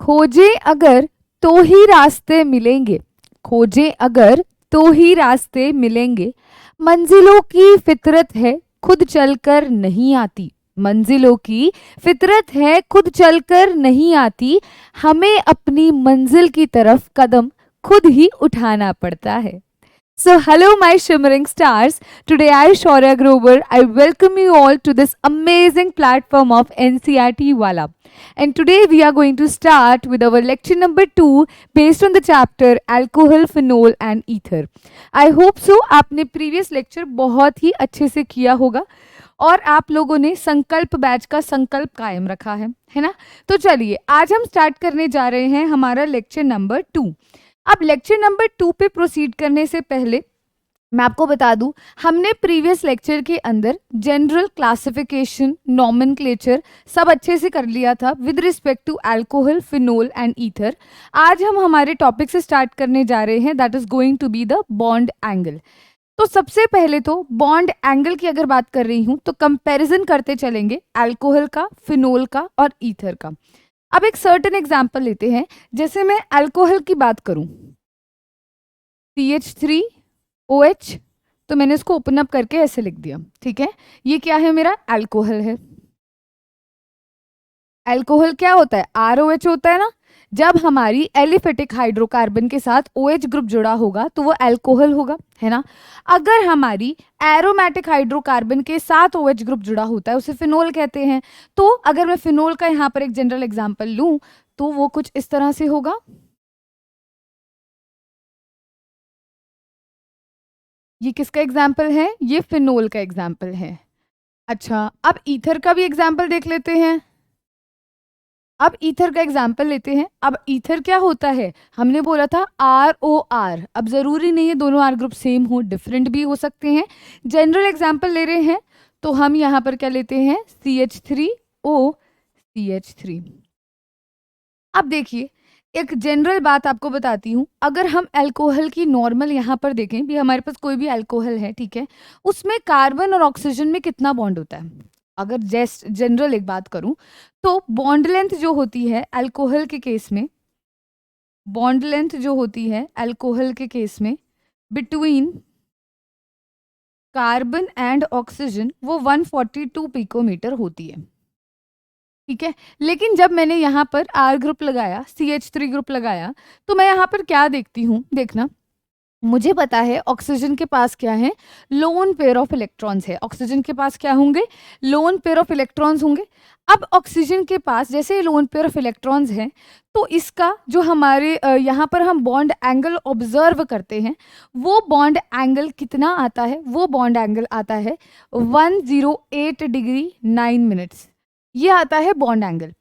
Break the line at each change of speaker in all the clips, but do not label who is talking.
खोजें अगर तो ही रास्ते मिलेंगे, खोजें अगर तो ही रास्ते मिलेंगे। मंजिलों की फितरत है खुद चलकर नहीं आती, मंजिलों की फितरत है खुद चलकर नहीं आती। हमें अपनी मंजिल की तरफ कदम खुद ही उठाना पड़ता है। So, hello, my shimmering stars. Today, I, Shaurya Grover, I welcome you all to this amazing platform of NCRT Wala. And today, we are going to start with our lecture number 2 based on the chapter Alcohol, Phenol and Ether. I hope so. आपने previous lecture बहुत ही अच्छे से किया होगा और आप लोगों ने संकल्प बैच का संकल्प कायम रखा है ना। तो चलिए आज हम स्टार्ट करने जा रहे हैं हमारा लेक्चर नंबर 2। अब लेक्चर नंबर 2 पे प्रोसीड करने से पहले मैं आपको बता दूं, हमने प्रीवियस लेक्चर के अंदर जनरल क्लासिफिकेशन, नॉमेनक्लेचर सब अच्छे से कर लिया था with respect to alcohol, phenol and ether. आज हम हमारे टॉपिक से स्टार्ट करने जा रहे हैं, that is going to be the bond angle. तो सबसे पहले तो बॉन्ड एंगल की अगर बात कर रही हूं तो कंपैरिजन करते चलेंगे अल्कोहल का, फिनोल का और ईथर का। अब एक सर्टेन एग्जांपल लेते हैं, जैसे मैं अल्कोहल की बात करूं CH3OH, तो मैंने इसको ओपन अप करके ऐसे लिख दिया, ठीक है। ये क्या है, मेरा अल्कोहल है। अल्कोहल क्या होता है, ROH होता है ना। जब हमारी एलिफेटिक हाइड्रोकार्बन के साथ OH ग्रुप जुड़ा होगा तो वो अल्कोहल होगा, है ना। अगर हमारी एरोमेटिक हाइड्रोकार्बन के साथ OH ग्रुप जुड़ा होता है उसे फिनोल कहते हैं। तो अगर मैं फिनोल का यहाँ पर एक जनरल एग्जांपल लूं तो वो कुछ इस तरह से होगा। ये किसका एग्जाम्पल है, ये फिनोल का एग्जाम्पल है। अच्छा, अब ईथर का भी एग्जाम्पल देख लेते हैं। अब ईथर का एग्जाम्पल लेते हैं। अब ईथर क्या होता है, हमने बोला था ROR। अब जरूरी नहीं है दोनों R ग्रुप सेम हो, डिफरेंट भी हो सकते हैं। जनरल एग्जाम्पल ले रहे हैं तो हम यहाँ पर क्या लेते हैं, CH3OCH3। अब देखिए, एक जनरल बात आपको बताती हूँ, अगर हम अल्कोहल की नॉर्मल यहाँ पर देखें भी, हमारे पास कोई भी अल्कोहल है, ठीक है, उसमें कार्बन और ऑक्सीजन में कितना बॉन्ड होता है। अगर जस्ट जनरल एक बात करूं तो बॉन्ड लेंथ जो होती है अल्कोहल के केस में, बॉन्ड लेंथ जो होती है अल्कोहल के केस में बिटवीन कार्बन एंड ऑक्सीजन वो 142 पिकोमीटर होती है, ठीक है। लेकिन जब मैंने यहाँ पर R ग्रुप लगाया, CH3 ग्रुप लगाया, तो मैं यहाँ पर क्या देखती हूँ, देखना, मुझे पता है ऑक्सीजन के पास क्या है, लोन पेयर ऑफ इलेक्ट्रॉन्स है। ऑक्सीजन के पास क्या होंगे, लोन पेयर ऑफ इलेक्ट्रॉन्स होंगे। अब ऑक्सीजन के पास जैसे लोन पेयर ऑफ इलेक्ट्रॉन्स हैं तो इसका जो हमारे यहाँ पर हम बॉन्ड एंगल ऑब्जर्व करते हैं, वो बॉन्ड एंगल कितना आता है, वो बॉन्ड एंगल आता है 108 डिग्री 9 मिनट्स। ये आता है बॉन्ड एंगल।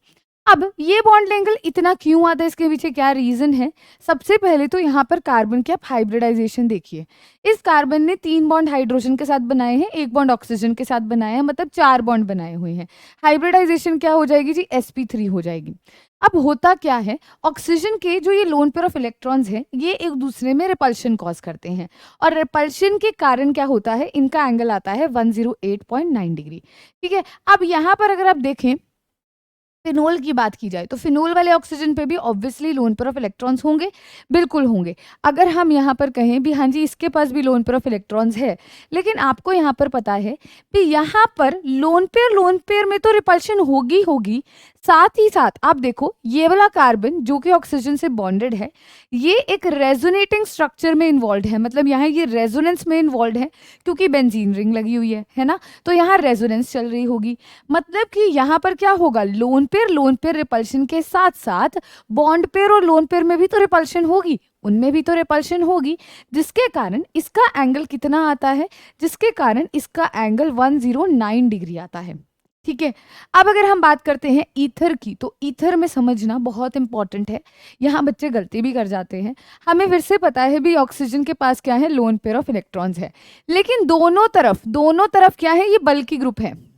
अब ये बॉन्ड एंगल इतना क्यों आता है, इसके पीछे क्या रीजन है। सबसे पहले तो यहाँ पर कार्बन की आप हाइब्रिडाइजेशन देखिए। इस कार्बन ने 3 बॉन्ड हाइड्रोजन के साथ बनाए हैं, 1 बॉन्ड ऑक्सीजन के साथ बनाया है, मतलब 4 बॉन्ड बनाए हुए हैं। हाइब्रिडाइजेशन क्या हो जाएगी जी, sp3 हो जाएगी। अब होता क्या है, ऑक्सीजन के जो ये लोन पेयर ऑफ इलेक्ट्रॉन्स हैं ये एक दूसरे में रिपल्शन कॉज करते हैं, और रिपल्शन के कारण क्या होता है, इनका एंगल आता है 108.9 डिग्री, ठीक है। अब यहाँ पर अगर आप देखें फिनोल की बात की जाए तो फिनोल वाले ऑक्सीजन पे भी obviously loan pair of electrons होंगे, बिल्कुल होंगे। अगर हम यहाँ पर कहें भी हाँ जी इसके पास भी लोन पेयर ऑफ इलेक्ट्रॉन्स है, लेकिन आपको यहाँ पर पता है कि यहाँ पर लोन पेयर में तो रिपल्शन होगी होगी, साथ ही साथ आप देखो ये वाला कार्बन जो कि ऑक्सीजन से बॉन्डेड है, ये एक रेजोनेटिंग स्ट्रक्चर में इन्वॉल्व है, मतलब यहाँ ये रेजोनेंस में इन्वॉल्व है क्योंकि बेंजीन रिंग लगी हुई है ना, तो यहाँ रेजोनेंस चल रही होगी। मतलब कि यहाँ पर क्या होगा, लोन पेयर रिपल्शन के साथ साथ बॉन्ड पेयर और लोन पेयर में भी तो रिपल्शन होगी, उनमें भी तो रिपल्शन होगी, जिसके कारण इसका एंगल कितना आता है, जिसके कारण इसका एंगल 109 डिग्री आता है, ठीक है। अब अगर हम बात करते हैं ईथर की, तो ईथर में समझना बहुत इंपॉर्टेंट है, यहाँ बच्चे गलती भी कर जाते हैं। हमें फिर से पता है भी ऑक्सीजन के पास क्या है, लोन पेयर ऑफ इलेक्ट्रॉन्स है, लेकिन दोनों तरफ क्या है, ये बल्की ग्रुप है,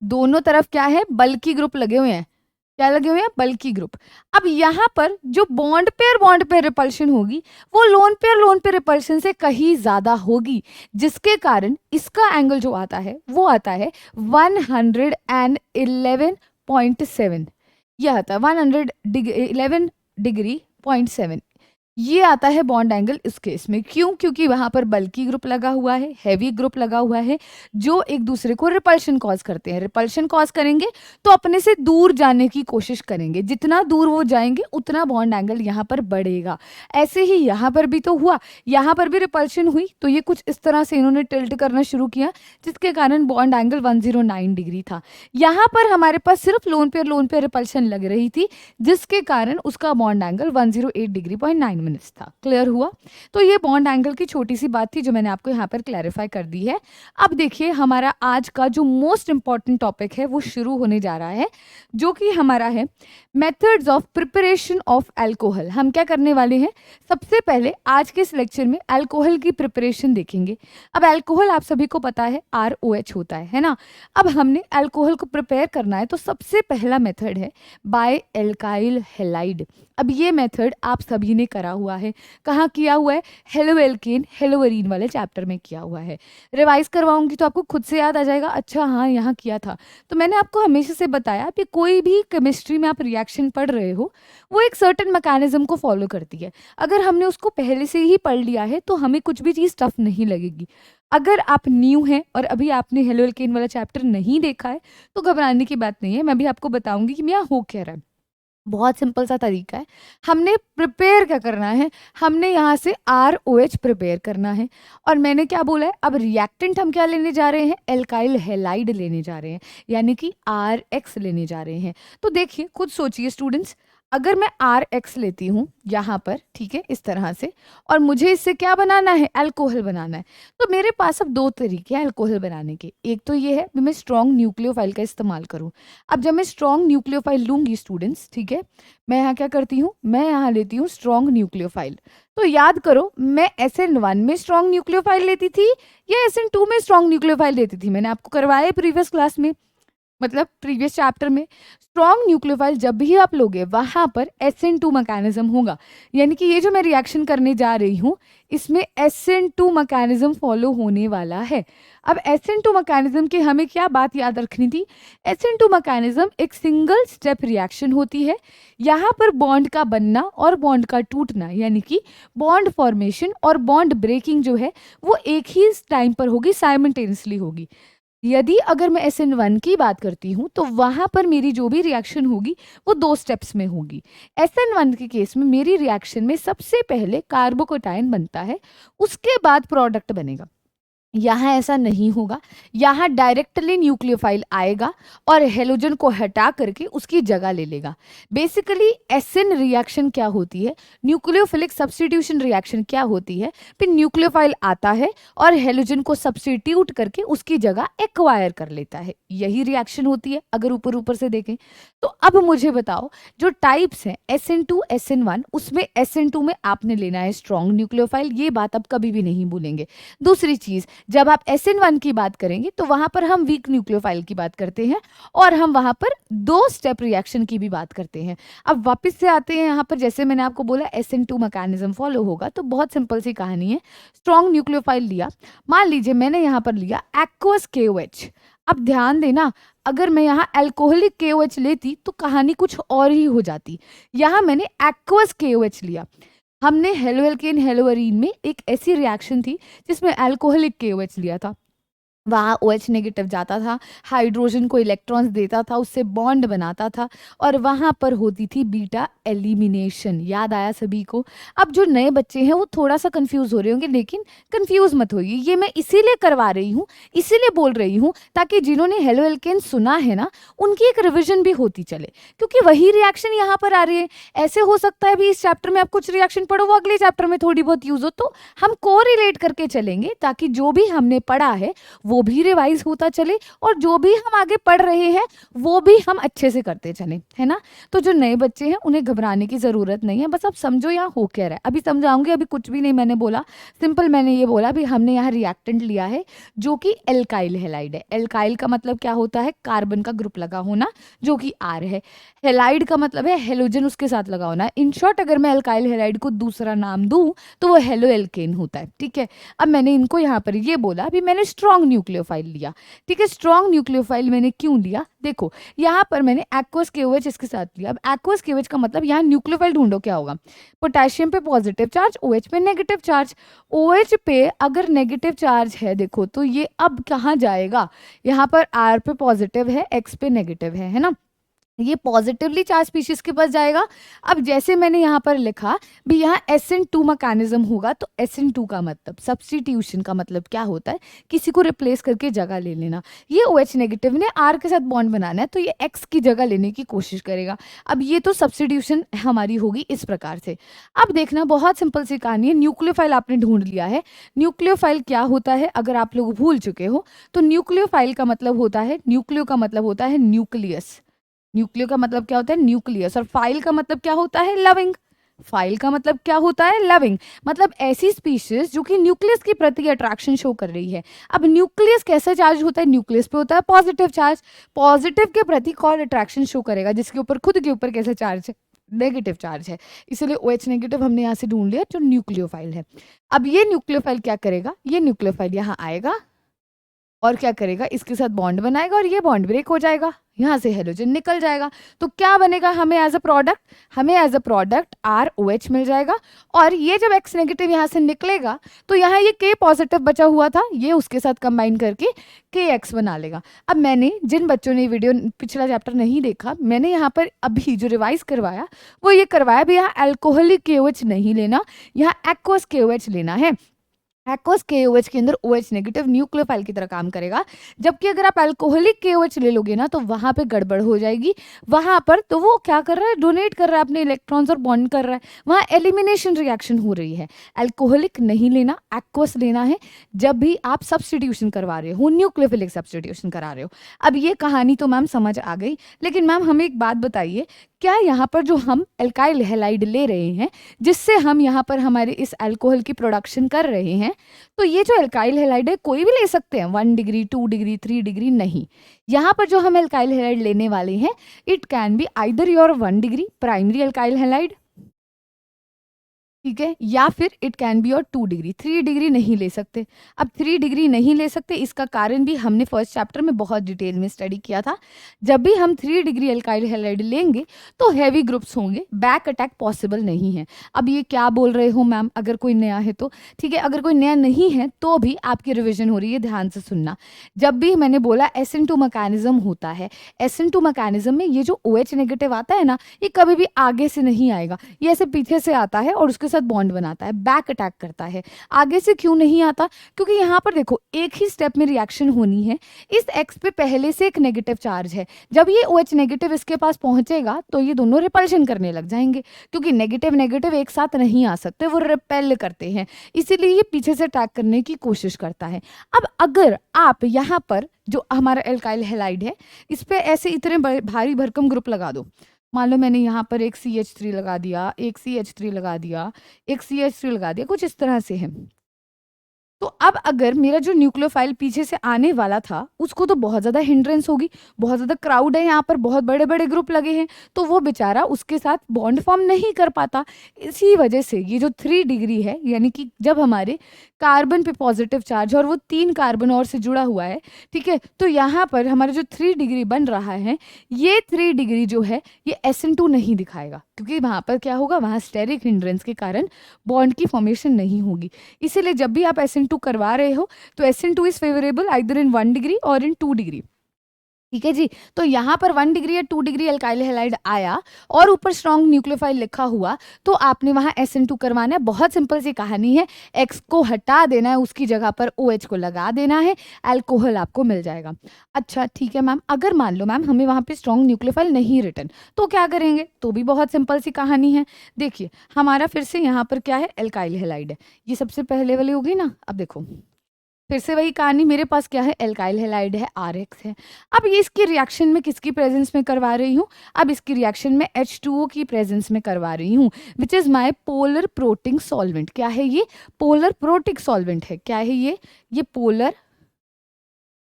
दोनों तरफ क्या है, बल्की ग्रुप लगे हुए हैं, क्या लगे हुए हैं, बल्की ग्रुप। अब यहाँ पर जो बॉन्ड पेयर रिपल्शन होगी वो लोन पेयर रिपल्शन से कहीं ज्यादा होगी, जिसके कारण इसका एंगल जो आता है वो आता है 111.7। यह आता है 111.7, ये आता है बॉन्ड एंगल इस केस में। क्यों? क्योंकि वहां पर बल्की ग्रुप लगा हुआ है, हैवी ग्रुप लगा हुआ है, जो एक दूसरे को रिपल्शन कॉज करते हैं। रिपल्शन कॉज करेंगे तो अपने से दूर जाने की कोशिश करेंगे, जितना दूर वो जाएंगे उतना बॉन्ड एंगल यहाँ पर बढ़ेगा। ऐसे ही यहाँ पर भी तो हुआ, यहाँ पर भी रिपल्शन हुई तो ये कुछ इस तरह से इन्होंने टिल्ट करना शुरू किया, जिसके कारण बॉन्ड एंगल 109 डिग्री था। यहाँ पर हमारे पास सिर्फ लोन पेयर रिपल्शन लग रही थी, जिसके कारण उसका बॉन्ड एंगल 108.9 मिनट्स था। क्लियर हुआ? तो ये बॉन्ड एंगल की छोटी सी बात थी जो मैंने आपको यहाँ पर क्लैरिफाई कर दी है। अब देखिए हमारा आज का जो मोस्ट इंपॉर्टेंट टॉपिक है वो शुरू होने जा रहा है, जो कि हमारा है methods of preparation of alcohol. हम क्या करने वाले हैं, सबसे पहले आज के इस लेक्चर में अल्कोहल की प्रिपरेशन देखेंगे। अब अल्कोहल आप सभी को पता है ROH होता है ना। अब हमने अल्कोहल को प्रिपेयर करना है तो सबसे पहला मेथड है बाय एल्काइल हैलाइड। अब ये मेथड आप सभी ने करा हुआ है, कहाँ किया हुआ है, हेलोएल्केन हेलोअरीन वाले चैप्टर में किया हुआ है। रिवाइज करवाऊंगी तो आपको खुद से याद आ जाएगा, अच्छा हाँ यहाँ किया था। तो मैंने आपको हमेशा से बताया कि कोई भी केमिस्ट्री में आप रिएक्शन पढ़ रहे हो वो एक सर्टेन मैकेनिज्म को फॉलो करती है। अगर हमने उसको पहले से ही पढ़ लिया है तो हमें कुछ भी चीज़ टफ नहीं लगेगी। अगर आप न्यू हैं और अभी आपने हेलोएल्केन वाला चैप्टर नहीं देखा है तो घबराने की बात नहीं है, मैं भी आपको बताऊंगी कि यहाँ हो क्या रहा है। बहुत सिंपल सा तरीका है। हमने प्रिपेयर क्या करना है, हमने यहाँ से ROH प्रिपेयर करना है। और मैंने क्या बोला है, अब रिएक्टेंट हम क्या लेने जा रहे हैं, एल्काइल हैलाइड लेने जा रहे हैं, यानी कि RX लेने जा रहे हैं। तो देखिए खुद सोचिए स्टूडेंट्स, अगर मैं RX लेती हूँ यहाँ पर, ठीक है, इस तरह से, और मुझे इससे क्या बनाना है, अल्कोहल बनाना है, तो मेरे पास अब दो तरीके हैं अल्कोहल बनाने के। एक तो ये है कि मैं स्ट्रॉन्ग न्यूक्लियोफाइल का इस्तेमाल करूँ। अब जब मैं स्ट्रॉन्ग न्यूक्लियोफाइल लूंगी स्टूडेंट्स, ठीक है, मैं यहाँ क्या करती हूँ, मैं यहाँ लेती हूँ स्ट्रॉन्ग न्यूक्लियोफाइल। तो याद करो, मैं SN1 में स्ट्रॉन्ग न्यूक्लियोफाइल लेती थी या SN2 में स्ट्रॉन्ग न्यूक्लियोफाइल लेती थी, मैंने आपको करवाया प्रीवियस क्लास में, मतलब प्रीवियस चैप्टर में। स्ट्रॉन्ग न्यूक्लियोफाइल जब भी आप लोगे वहां पर SN2 मैकेनिज्म होगा, यानी कि ये जो मैं रिएक्शन करने जा रही हूँ इसमें SN2 मैकेनिज्म फॉलो होने वाला है। अब SN2 मैकेनिज्म की हमें क्या बात याद रखनी थी, SN2 मैकेनिज्म एक सिंगल स्टेप रिएक्शन होती है। यहाँ पर बॉन्ड का बनना और बॉन्ड का टूटना, यानी कि बॉन्ड फॉर्मेशन और बॉन्ड ब्रेकिंग जो है वो एक ही टाइम पर होगी, साइमल्टेनियसली होगी। यदि अगर मैं SN1 की बात करती हूँ तो वहां पर मेरी जो भी रिएक्शन होगी वो 2 स्टेप्स में होगी। SN1 के केस में मेरी रिएक्शन में सबसे पहले कार्बोकेटायन बनता है, उसके बाद प्रोडक्ट बनेगा। यहाँ ऐसा नहीं होगा, यहाँ डायरेक्टली न्यूक्लियोफाइल आएगा और हेलोजन को हटा करके उसकी जगह ले लेगा। बेसिकली SN रिएक्शन क्या होती है, न्यूक्लियोफिलिक सब्स्टिट्यूशन रिएक्शन क्या होती है, फिर न्यूक्लियोफाइल आता है और हेलोजन को सब्स्टिट्यूट करके उसकी जगह एक्वायर कर लेता है, यही रिएक्शन होती है अगर ऊपर ऊपर से देखें तो। अब मुझे बताओ जो टाइप्स हैं SN2 SN1, उसमें SN2 में आपने लेना है स्ट्रॉन्ग न्यूक्लियोफाइल, ये बात अब कभी भी नहीं भूलेंगे। दूसरी चीज, जब आप SN1 की बात करेंगे तो वहां पर हम वीक न्यूक्लियोफाइल की बात करते हैं और हम वहां पर 2 स्टेप रिएक्शन की भी बात करते हैं। अब वापस से आते हैं यहाँ पर, जैसे मैंने आपको बोला SN2 मैकेनिज्म फॉलो होगा, तो बहुत सिंपल सी कहानी है। स्ट्रॉन्ग न्यूक्लियोफाइल लिया, मान लीजिए मैंने यहाँ पर लिया एक्वस KOH। अब ध्यान देना, अगर मैं यहाँ अल्कोहलिक KOH लेती तो कहानी कुछ और ही हो जाती। यहाँ मैंने एक्वस KOH लिया। हमने हेलोएल्केन हेलोअरीन में एक ऐसी रिएक्शन थी जिसमें अल्कोहलिक KOH लिया था, वहाँ OH नेगेटिव जाता था, हाइड्रोजन को इलेक्ट्रॉन्स देता था, उससे बॉन्ड बनाता था और वहाँ पर होती थी बीटा एलिमिनेशन। याद आया सभी को? अब जो नए बच्चे हैं वो थोड़ा सा कंफ्यूज हो रहे होंगे, लेकिन कंफ्यूज मत होइए, ये मैं इसीलिए करवा रही हूँ, इसीलिए बोल रही हूँ ताकि जिन्होंने हेलोएल्केन सुना है ना उनकी एक रिविजन भी होती चले, क्योंकि वही रिएक्शन यहाँ पर आ रही है। ऐसे हो सकता है भी इस चैप्टर में आप कुछ रिएक्शन पढ़ो वो अगले चैप्टर में थोड़ी बहुत यूज हो, तो हम कोरिलेट करके चलेंगे ताकि जो भी हमने पढ़ा है वो भी रिवाइज होता चले और जो भी हम आगे पढ़ रहे हैं वो भी हम अच्छे से करते चले, है ना। तो जो नए बच्चे हैं उन्हें घबराने की जरूरत नहीं है, बस आप समझो यहाँ हो क्या रहा है। अभी समझाऊंगी, अभी कुछ भी नहीं मैंने बोला, सिंपल मैंने ये बोला भी हमने यहाँ रिएक्टेंट लिया है जो कि एल्काइल हैलाइड है। एल्काइल का मतलब क्या होता है, कार्बन का ग्रुप लगा होना जो कि R है। हैलाइड का मतलब है हेलोजन उसके साथ लगा होना। इन शॉर्ट अगर मैं एल्काइल हैलाइड को दूसरा नाम दूं तो वो हेलोएल्केन होता है, ठीक है। अब मैंने इनको यहाँ पर ये बोला, अभी मैंने स्ट्रॉन्ग न्यूक्लियोफाइल लिया। ठीक है, स्ट्रॉन्ग न्यूक्लियोफाइल मैंने क्यों लिया, देखो यहाँ पर मैंने एक्वस KOH इसके साथ लिया। अब एक्वस KOH का मतलब यहाँ न्यूक्लियोफाइल ढूंढो क्या होगा, पोटेशियम पे पॉजिटिव चार्ज, OH पे नेगेटिव चार्ज। OH पे अगर नेगेटिव चार्ज है देखो तो ये अब कहाँ जाएगा, यहाँ पर R पे पॉजिटिव है, X पे नेगेटिव है ना, ये पॉजिटिवली चार्ज स्पीशीज के पास जाएगा। अब जैसे मैंने यहाँ पर लिखा भी यहाँ SN2 मैकेनिज्म होगा, तो SN2 का मतलब सब्स्टिट्यूशन का मतलब क्या होता है, किसी को रिप्लेस करके जगह ले लेना। ये OH नेगेटिव ने R के साथ बॉन्ड बनाना है तो ये X की जगह लेने की कोशिश करेगा। अब ये तो सब्स्टिट्यूशन हमारी होगी इस प्रकार से। अब देखना बहुत सिंपल सी कहानी है, न्यूक्लियोफाइल आपने ढूंढ लिया है। न्यूक्लियोफाइल क्या होता है अगर आप लोग भूल चुके हो तो न्यूक्लियोफाइल का मतलब होता है, न्यूक्लियो का मतलब होता है न्यूक्लियस, न्यूक्लियो का मतलब क्या होता है न्यूक्लियस, और फाइल का मतलब क्या होता है लविंग, फाइल का मतलब क्या होता है लविंग, मतलब ऐसी स्पीशीज जो कि न्यूक्लियस के प्रति अट्रैक्शन शो कर रही है। अब न्यूक्लियस कैसा चार्ज होता है, न्यूक्लियस पे होता है पॉजिटिव चार्ज, पॉजिटिव के प्रति कौन अट्रैक्शन शो करेगा, जिसके ऊपर खुद के ऊपर कैसा चार्ज है, नेगेटिव चार्ज है, इसलिए OH नेगेटिव हमने यहाँ से ढूंढ लिया जो न्यूक्लियोफाइल है। अब ये न्यूक्लियोफाइल क्या करेगा, ये न्यूक्लियोफाइल यहाँ आएगा और क्या करेगा, इसके साथ बॉन्ड बनाएगा और ये बॉन्ड ब्रेक हो जाएगा, यहाँ से हेलोजन निकल जाएगा। तो क्या बनेगा हमें एज अ प्रोडक्ट, हमें एज अ प्रोडक्ट ROH मिल जाएगा। और ये जब X नेगेटिव यहाँ से निकलेगा तो यहाँ ये K पॉजिटिव बचा हुआ था, ये उसके साथ कंबाइन करके KX बना लेगा। अब मैंने जिन बच्चों ने वीडियो पिछला चैप्टर नहीं देखा, मैंने यहाँ पर अभी जो रिवाइज करवाया वो ये करवाया भी, यहाँ अल्कोहलिक KOH नहीं लेना, यहाँ एक्वस KOH लेना है। एक्वस KOH के अंदर OH नेगेटिव न्यूक्लियोफाइल की तरह काम करेगा, जबकि अगर आप अल्कोहलिक KOH ले लोगे ना तो वहां पे गड़बड़ हो जाएगी। वहां पर तो वो क्या कर रहा है, डोनेट कर रहा है अपने इलेक्ट्रॉन्स और बॉन्ड कर रहा है, वहां एलिमिनेशन रिएक्शन हो रही है। अल्कोहलिक नहीं लेना, एक्वस लेना है जब भी आप सब्स्टिट्यूशन करवा रहे हो, न्यूक्लियोफिलिक सब्स्टिट्यूशन करा रहे हो। अब ये कहानी तो मैम समझ आ गई, लेकिन मैम हमें एक बात बताइए, क्या यहाँ पर जो हम एल्काइल हैलाइड ले रहे हैं जिससे हम यहाँ पर हमारे इस अल्कोहल की प्रोडक्शन कर रहे हैं, तो ये जो एल्काइल हैलाइड है कोई भी ले सकते हैं, 1 डिग्री 2 डिग्री 3 डिग्री नहीं, यहाँ पर जो हम एल्काइल हैलाइड लेने वाले हैं it can be either your 1 degree primary alkyl halide, ठीक है, या फिर इट कैन बी और 2 डिग्री, 3 डिग्री नहीं ले सकते। अब 3 डिग्री नहीं ले सकते, इसका कारण भी हमने फर्स्ट चैप्टर में बहुत डिटेल में स्टडी किया था। जब भी हम 3 डिग्री एल्काइल हैलाइड लेंगे तो हैवी ग्रुप्स होंगे, बैक अटैक पॉसिबल नहीं है। अब ये क्या बोल रहे हो मैम, अगर कोई नया है तो ठीक है, अगर कोई नया नहीं है तो भी आपकी रिविजन हो रही है, ध्यान से सुनना। जब भी मैंने बोला SN2 मैकेनिज्म होता है, SN2 मैकेनिज्म में ये जो OH नेगेटिव आता है ना, ये कभी भी आगे से नहीं आएगा, ये ऐसे पीछे से आता है और उसके साथ बॉन्ड बनाता है, बैक अटैक करता है। आगे से क्यों नहीं आता, क्योंकि यहाँ पर देखो एक ही स्टेप में रिएक्शन होनी है, इस X पे पहले से एक नेगेटिव चार्ज है, जब ये OH नेगेटिव इसके पास पहुंचेगा तो ये दोनों रिपल्शन करने लग जाएंगे, क्योंकि नेगेटिव नेगेटिव एक साथ नहीं आ सकते, वो रिपेल करते हैं, इसीलिए ये पीछे से अटैक करने की कोशिश करता है। अब अगर आप यहाँ पर जो हमारा एल्काइल हैलाइड है इस पे ऐसे इतने भारी भरकम ग्रुप लगा दो, मान लो मैंने यहाँ पर एक CH3 लगा दिया, एक CH3 लगा दिया, एक CH3 लगा दिया, कुछ इस तरह से है, तो अब अगर मेरा जो न्यूक्लियोफाइल पीछे से आने वाला था उसको तो बहुत ज़्यादा हिंड्रेंस होगी, बहुत ज़्यादा क्राउड है यहाँ पर, बहुत बड़े बड़े ग्रुप लगे हैं, तो वो बेचारा उसके साथ बॉन्ड फॉर्म नहीं कर पाता। इसी वजह से ये जो 3 डिग्री है, यानी कि जब हमारे कार्बन पे पॉजिटिव चार्ज और वो 3 कार्बन और से जुड़ा हुआ है, ठीक है, तो यहाँ पर हमारा जो 3 डिग्री बन रहा है, ये 3 डिग्री जो है ये SN2 नहीं दिखाएगा, क्योंकि वहाँ पर क्या होगा, वहाँ स्टेरिक हिंड्रेंस के कारण बॉन्ड की फॉर्मेशन नहीं होगी। इसीलिए जब भी आप SN2 करवा रहे हो तो SN2 is favourable either in 1 degree और इन 2 डिग्री, ठीक है जी। तो यहाँ पर 1 डिग्री या 2 डिग्री एल्काइल हैलाइड आया और ऊपर स्ट्रॉन्ग न्यूक्लियोफाइल लिखा हुआ, तो आपने वहाँ SN2 करवाना है। बहुत सिंपल सी कहानी है, X को हटा देना है, उसकी जगह पर OH को लगा देना है, अल्कोहल आपको मिल जाएगा। अच्छा ठीक है मैम, अगर मान लो मैम हमें वहाँ पे स्ट्रॉन्ग न्यूक्लियोफाइल नहीं रिटर्न, तो क्या करेंगे, तो भी बहुत सिंपल सी कहानी है। देखिए हमारा फिर से यहाँ पर क्या है, एल्काइल हैलाइड है, ये सबसे पहले वाली होगी ना। अब देखो फिर से वही कहानी, मेरे पास क्या है, एल्काइल हैलाइड है, RX है। अब ये इसकी रिएक्शन में किसकी प्रेजेंस में करवा रही हूँ, अब इसकी रिएक्शन में H2O की प्रेजेंस में करवा रही हूँ, which is my polar protic solvent. क्या है ये, पोलर प्रोटिक सॉल्वेंट है। क्या है ये पोलर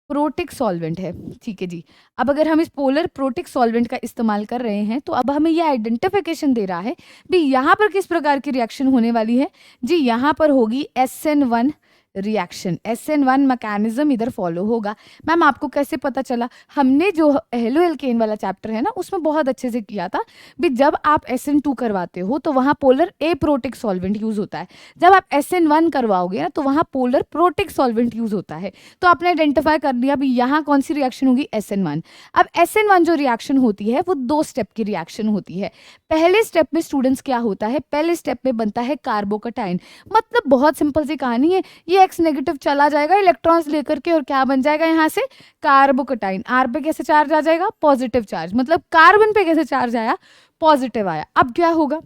प्रोटिक सॉल्वेंट है, ठीक है जी। अब अगर हम इस पोलर प्रोटिक सॉल्वेंट का इस्तेमाल कर रहे हैं तो अब हमें ये आइडेंटिफिकेशन दे रहा है भी यहाँ पर किस प्रकार की रिएक्शन होने वाली है जी, यहाँ पर होगी SN1 रिएक्शन, SN1 मैकेनिज्म इधर फॉलो होगा। मैम आपको कैसे पता चला? हमने जो हेलो एल्केन वाला चैप्टर है ना उसमें बहुत अच्छे से किया था भी जब आप SN2 करवाते हो तो वहाँ पोलर एप्रोटिक सॉल्वेंट यूज होता है, जब आप SN1 करवाओगे ना तो वहाँ पोलर प्रोटिक सॉल्वेंट यूज होता है। तो आपने आइडेंटिफाई कर लिया भी यहाँ कौन सी रिएक्शन होगी, SN1। अब SN1 जो रिएक्शन होती है वो 2 स्टेप की रिएक्शन होती है। पहले स्टेप में स्टूडेंट्स क्या होता है, पहले स्टेप में बनता है कार्बोकटाइन। मतलब बहुत सिंपल सी कहानी है, ये X नेगेटिव चला जाएगा इलेक्ट्रॉन्स लेकर के और क्या बन जाएगा यहाँ से कार्बोकटाइन। R पे कैसे चार्ज आ जाएगा, पॉजिटिव चार्ज, मतलब कार्बन पे कैसे चार्ज आया, पॉजिटिव आया। अब क्या होगा,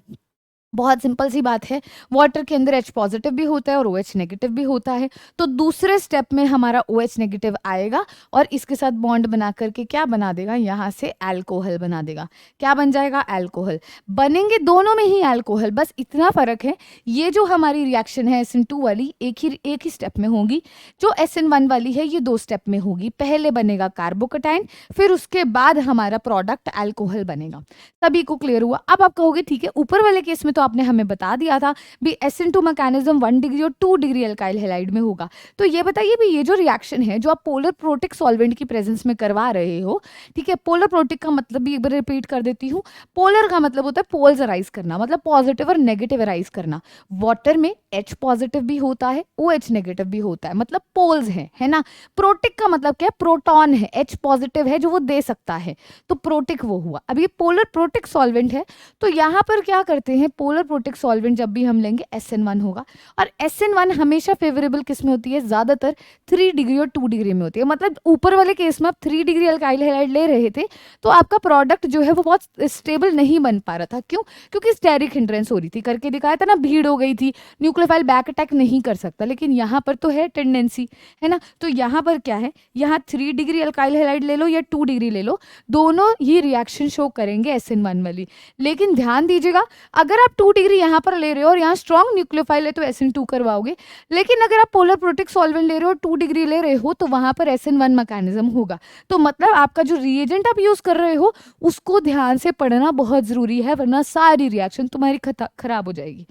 बहुत सिंपल सी बात है, वाटर के अंदर H पॉजिटिव भी होता है और OH नेगेटिव भी होता है। तो दूसरे स्टेप में हमारा OH नेगेटिव आएगा और इसके साथ बॉन्ड बना करके क्या बना देगा, यहाँ से अल्कोहल बना देगा। क्या बन जाएगा, अल्कोहल। बनेंगे दोनों में ही अल्कोहल, बस इतना फर्क है, ये जो हमारी रिएक्शन है SN2 वाली एक ही स्टेप में होगी, जो SN1 वाली है ये 2 स्टेप में होगी। पहले बनेगा कार्बोकटाइन, फिर उसके बाद हमारा प्रोडक्ट अल्कोहल बनेगा। सभी को क्लियर हुआ? अब आप कहोगे ठीक है, ऊपर वाले केस में तो आपने हमें बता दिया था भी SN2 मैकेनिज्म 1 डिग्री और 2 डिग्री अल्काइल हैलाइड में होगा। तो ये बताइए भी ये जो रिएक्शन है जो आप पोलर प्रोटिक सॉल्वेंट की प्रेजेंस में करवा रहे हो, ठीक है, पोलर प्रोटिक का मतलब भी एक बार रिपीट कर देती हूँ, पोलर का मतलब होता है पोल्स अराइज करना, मतलब पॉजिटिव और नेगेटिव अराइज करना। वाटर में H पॉजिटिव भी होता है, OH नेगेटिव भी होता है, मतलब पोल्स है ना। प्रोटिक का मतलब क्या है, प्रोटॉन है, H पॉजिटिव है जो वो दे सकता है, तो प्रोटिक वो हुआ। अब ये पोलर प्रोटिक सॉल्वेंट है, तो यहाँ पर क्या करते हैं, पोलर प्रोटिक सॉल्वेंट जब भी हम लेंगे SN1 होगा, और SN1 हमेशा फेवरेबल किस में होती है, ज्यादातर 3 डिग्री और 2 डिग्री में होती है। मतलब ऊपर वाले केस में आप 3 डिग्री अल्काइल हैलाइड ले रहे थे तो आपका प्रोडक्ट जो है वो बहुत स्टेबल नहीं बन पा रहा था। क्यों? क्योंकि स्टेरिक हिंड्रेंस हो रही थी, करके दिखाया था ना, भीड़ हो गई थी, न्यूक्लियोफाइल बैक अटैक नहीं कर सकता। लेकिन यहाँ पर तो है टेंडेंसी, है ना। तो यहाँ पर क्या है, यहाँ 3 डिग्री अल्काइल हैलाइड ले लो या 2 डिग्री ले लो, दोनों ही रिएक्शन शो करेंगे SN1 वाली। लेकिन ध्यान दीजिएगा, अगर आप 2 डिग्री यहाँ पर ले रहे हो और यहाँ स्ट्रॉन्ग न्यूक्लियोफाइल है तो SN2 करवाओगे, लेकिन अगर आप पोलर प्रोटिक सॉल्वेंट ले रहे हो 2 डिग्री ले रहे हो तो वहां पर SN1 मैकेनिज्म होगा। तो मतलब आपका जो रिएजेंट आप यूज कर रहे हो उसको ध्यान से पढ़ना बहुत जरूरी है, वरना सारी रिएक्शन तुम्हारी खराब हो जाएगी।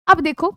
अब देखो,